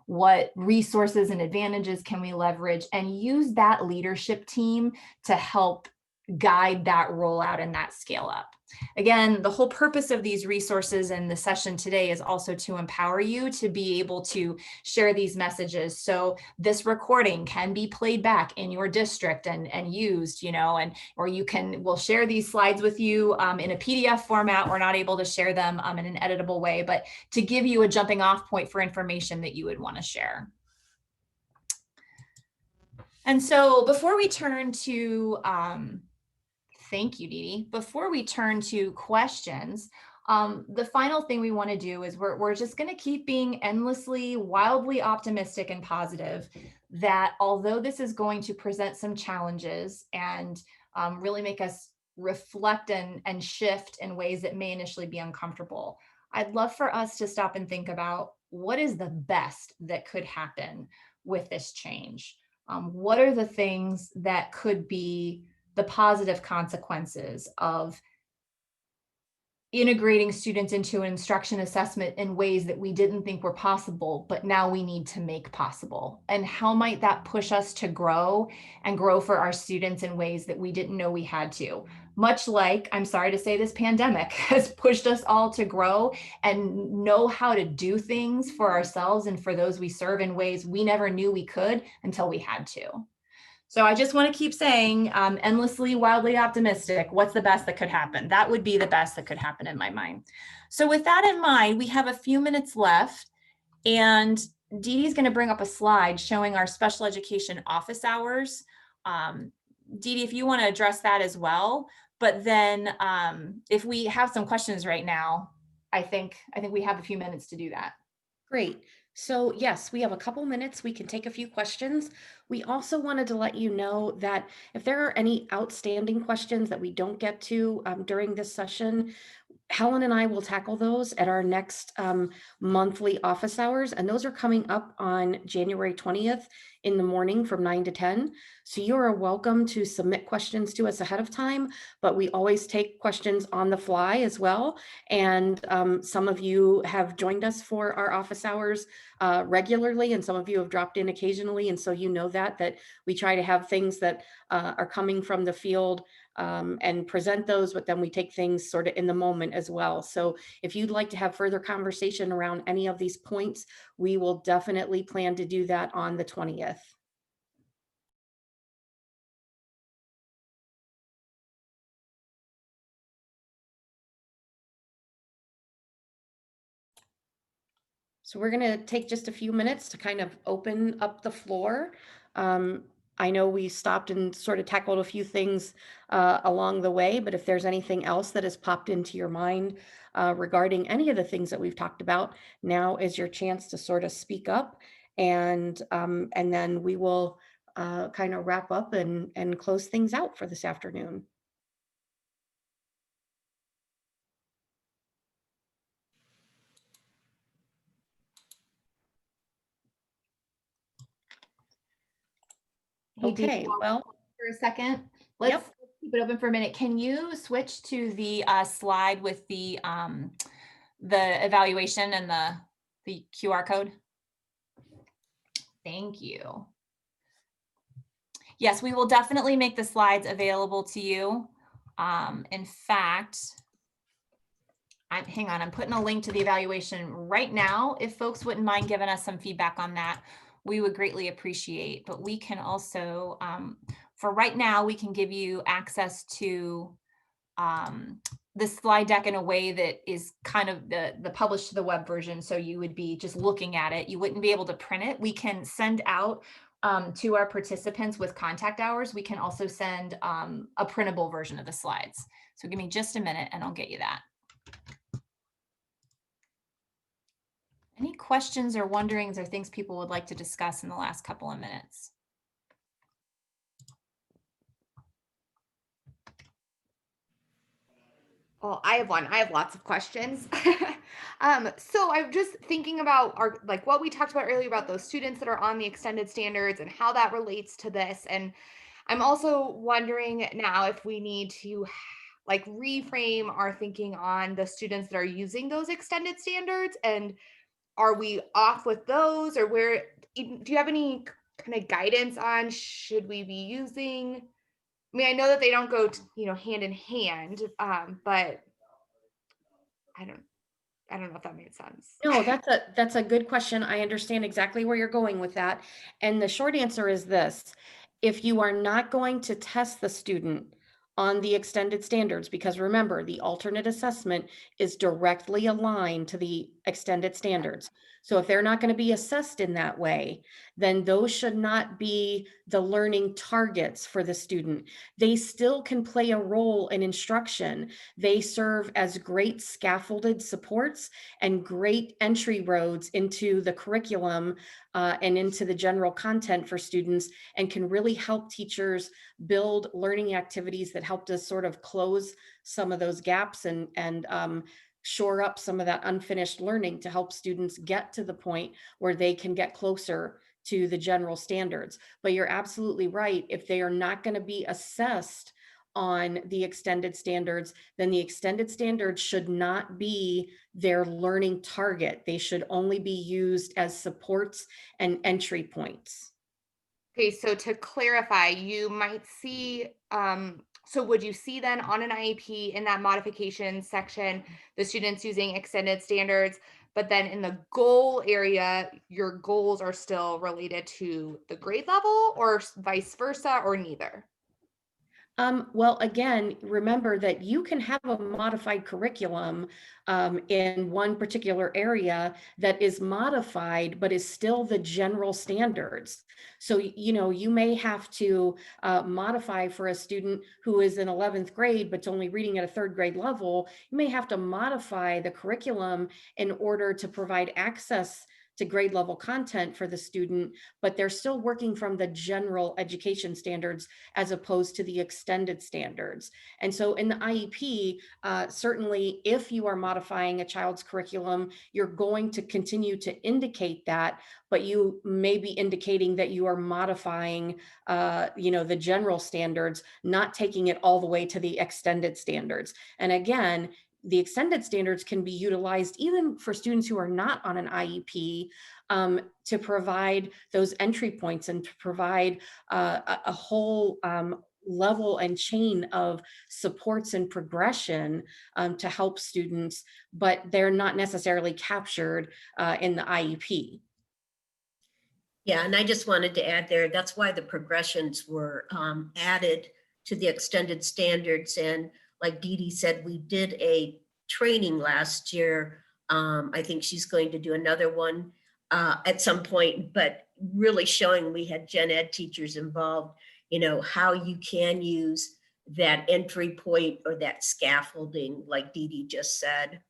What resources and advantages can we leverage, and use that leadership team to help guide that rollout and that scale up. Again, the whole purpose of these resources and the session today is also to empower you to be able to share these messages. So this recording can be played back in your district and used, or we'll share these slides with you in a PDF format. We're not able to share them in an editable way, but to give you a jumping off point for information that you would want to share. And so before we turn to, thank you, Dee Dee. Before we turn to questions, the final thing we want to do is we're just going to keep being endlessly, wildly optimistic and positive that although this is going to present some challenges and really make us reflect and shift in ways that may initially be uncomfortable, I'd love for us to stop and think about what is the best that could happen with this change. What are the things that could be the positive consequences of integrating students into an instruction assessment in ways that we didn't think were possible, but now we need to make possible? And how might that push us to grow and grow for our students in ways that we didn't know we had to? Much like, I'm sorry to say, this pandemic has pushed us all to grow and know how to do things for ourselves and for those we serve in ways we never knew we could until we had to. So I just want to keep saying, endlessly, wildly optimistic. What's the best that could happen? That would be the best that could happen in my mind. So with that in mind, we have a few minutes left, and Dee Dee's going to bring up a slide showing our special education office hours. Dee Dee, if you want to address that as well, but then if we have some questions right now, I think we have a few minutes to do that. Great. So yes, we have a couple minutes. We can take a few questions. We also wanted to let you know that if there are any outstanding questions that we don't get to during this session, Helen and I will tackle those at our next monthly office hours, and those are coming up on January 20th in the morning from 9 to 10. So you are welcome to submit questions to us ahead of time, but we always take questions on the fly as well. And some of you have joined us for our office hours regularly, and some of you have dropped in occasionally. And so you know that we try to have things that are coming from the field and present those, but then we take things sort of in the moment as well. So if you'd like to have further conversation around any of these points, we will definitely plan to do that on the 20th. So we're going to take just a few minutes to kind of open up the floor. I know we stopped and sort of tackled a few things along the way, but if there's anything else that has popped into your mind regarding any of the things that we've talked about, now is your chance to sort of speak up, and then we will kind of wrap up and close things out for this afternoon. Okay, well, for a second, let's keep it open for a minute. Can you switch to the slide with the evaluation and the QR code? Thank you. Yes, we will definitely make the slides available to you. In fact, hang on, I'm putting a link to the evaluation right now. If folks wouldn't mind giving us some feedback on that, we would greatly appreciate. But we can also, for right now, we can give you access to the slide deck in a way that is kind of the published to the web version. So you would be just looking at it. You wouldn't be able to print it. We can send out to our participants with contact hours. We can also send a printable version of the slides. So give me just a minute and I'll get you that. Any questions or wonderings or things people would like to discuss in the last couple of minutes? Well, I have one. I have lots of questions. So I'm just thinking about like what we talked about earlier about those students that are on the extended standards and how that relates to this. And I'm also wondering now if we need to like reframe our thinking on the students that are using those extended standards, and are we off with those, or where do you have any kind of guidance on should we be using? I mean, I know that they don't go, hand in hand, but I don't know if that made sense. No, that's a good question. I understand exactly where you're going with that. And the short answer is this: if you are not going to test the student on the extended standards, because remember, the alternate assessment is directly aligned to the extended standards. So if they're not going to be assessed in that way, then those should not be the learning targets for the student. They still can play a role in instruction. They serve as great scaffolded supports and great entry roads into the curriculum and into the general content for students, and can really help teachers build learning activities that help to sort of close some of those gaps and shore up some of that unfinished learning to help students get to the point where they can get closer to the general standards. But you're absolutely right. If they are not going to be assessed on the extended standards, then the extended standards should not be their learning target. They should only be used as supports and entry points. Okay, so to clarify, you might see, so would you see then on an IEP in that modification section, the students using extended standards, but then in the goal area, your goals are still related to the grade level, or vice versa, or neither? Well, again, remember that you can have a modified curriculum in one particular area that is modified, but is still the general standards. So, you may have to modify for a student who is in 11th grade, but only reading at a 3rd grade level. You may have to modify the curriculum in order to provide access to grade level content for the student, but they're still working from the general education standards as opposed to the extended standards. And so in the IEP, certainly if you are modifying a child's curriculum, you're going to continue to indicate that, but you may be indicating that you are modifying, the general standards, not taking it all the way to the extended standards. And again, the extended standards can be utilized even for students who are not on an IEP to provide those entry points and to provide a whole level and chain of supports and progression to help students, but they're not necessarily captured in the IEP. Yeah, and I just wanted to add there, that's why the progressions were added to the extended standards. And like Dee Dee said, we did a training last year. I think she's going to do another one at some point, but really showing, we had gen ed teachers involved, how you can use that entry point or that scaffolding, like Dee Dee just said.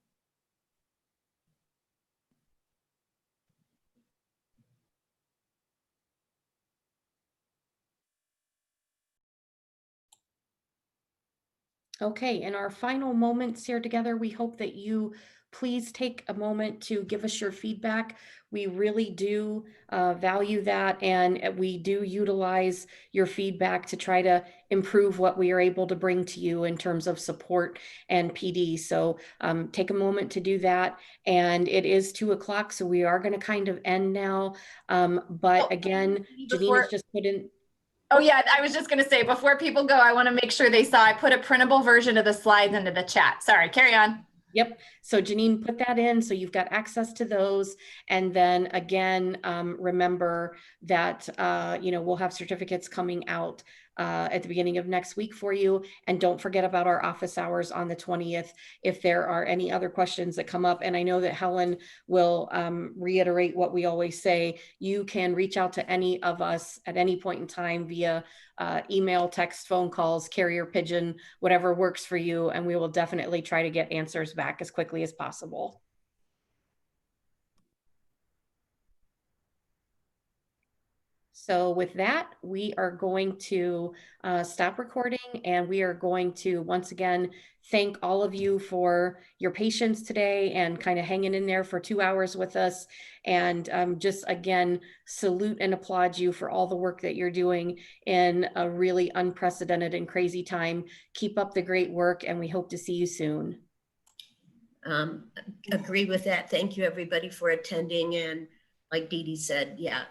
Okay, in our final moments here together, we hope that you please take a moment to give us your feedback. We really do value that, and we do utilize your feedback to try to improve what we are able to bring to you in terms of support and PD. So take a moment to do that. And it is 2 o'clock, so we are going to kind of end now. But again, Janine has just put in. Oh yeah, I was just going to say, before people go, I want to make sure they saw I put a printable version of the slides into the chat. Sorry, carry on. Yep. So Janine put that in, so you've got access to those. And then again, remember that, we'll have certificates coming out at the beginning of next week for you. And don't forget about our office hours on the 20th if there are any other questions that come up. And I know that Helen will reiterate what we always say. You can reach out to any of us at any point in time via email, text, phone calls, carrier pigeon, whatever works for you. And we will definitely try to get answers back as quickly as possible. So with that, we are going to stop recording, and we are going to once again thank all of you for your patience today and kind of hanging in there for 2 hours with us. And just again, salute and applaud you for all the work that you're doing in a really unprecedented and crazy time. Keep up the great work, and we hope to see you soon. Agree with that. Thank you, everybody, for attending. And like Dee Dee said, yeah,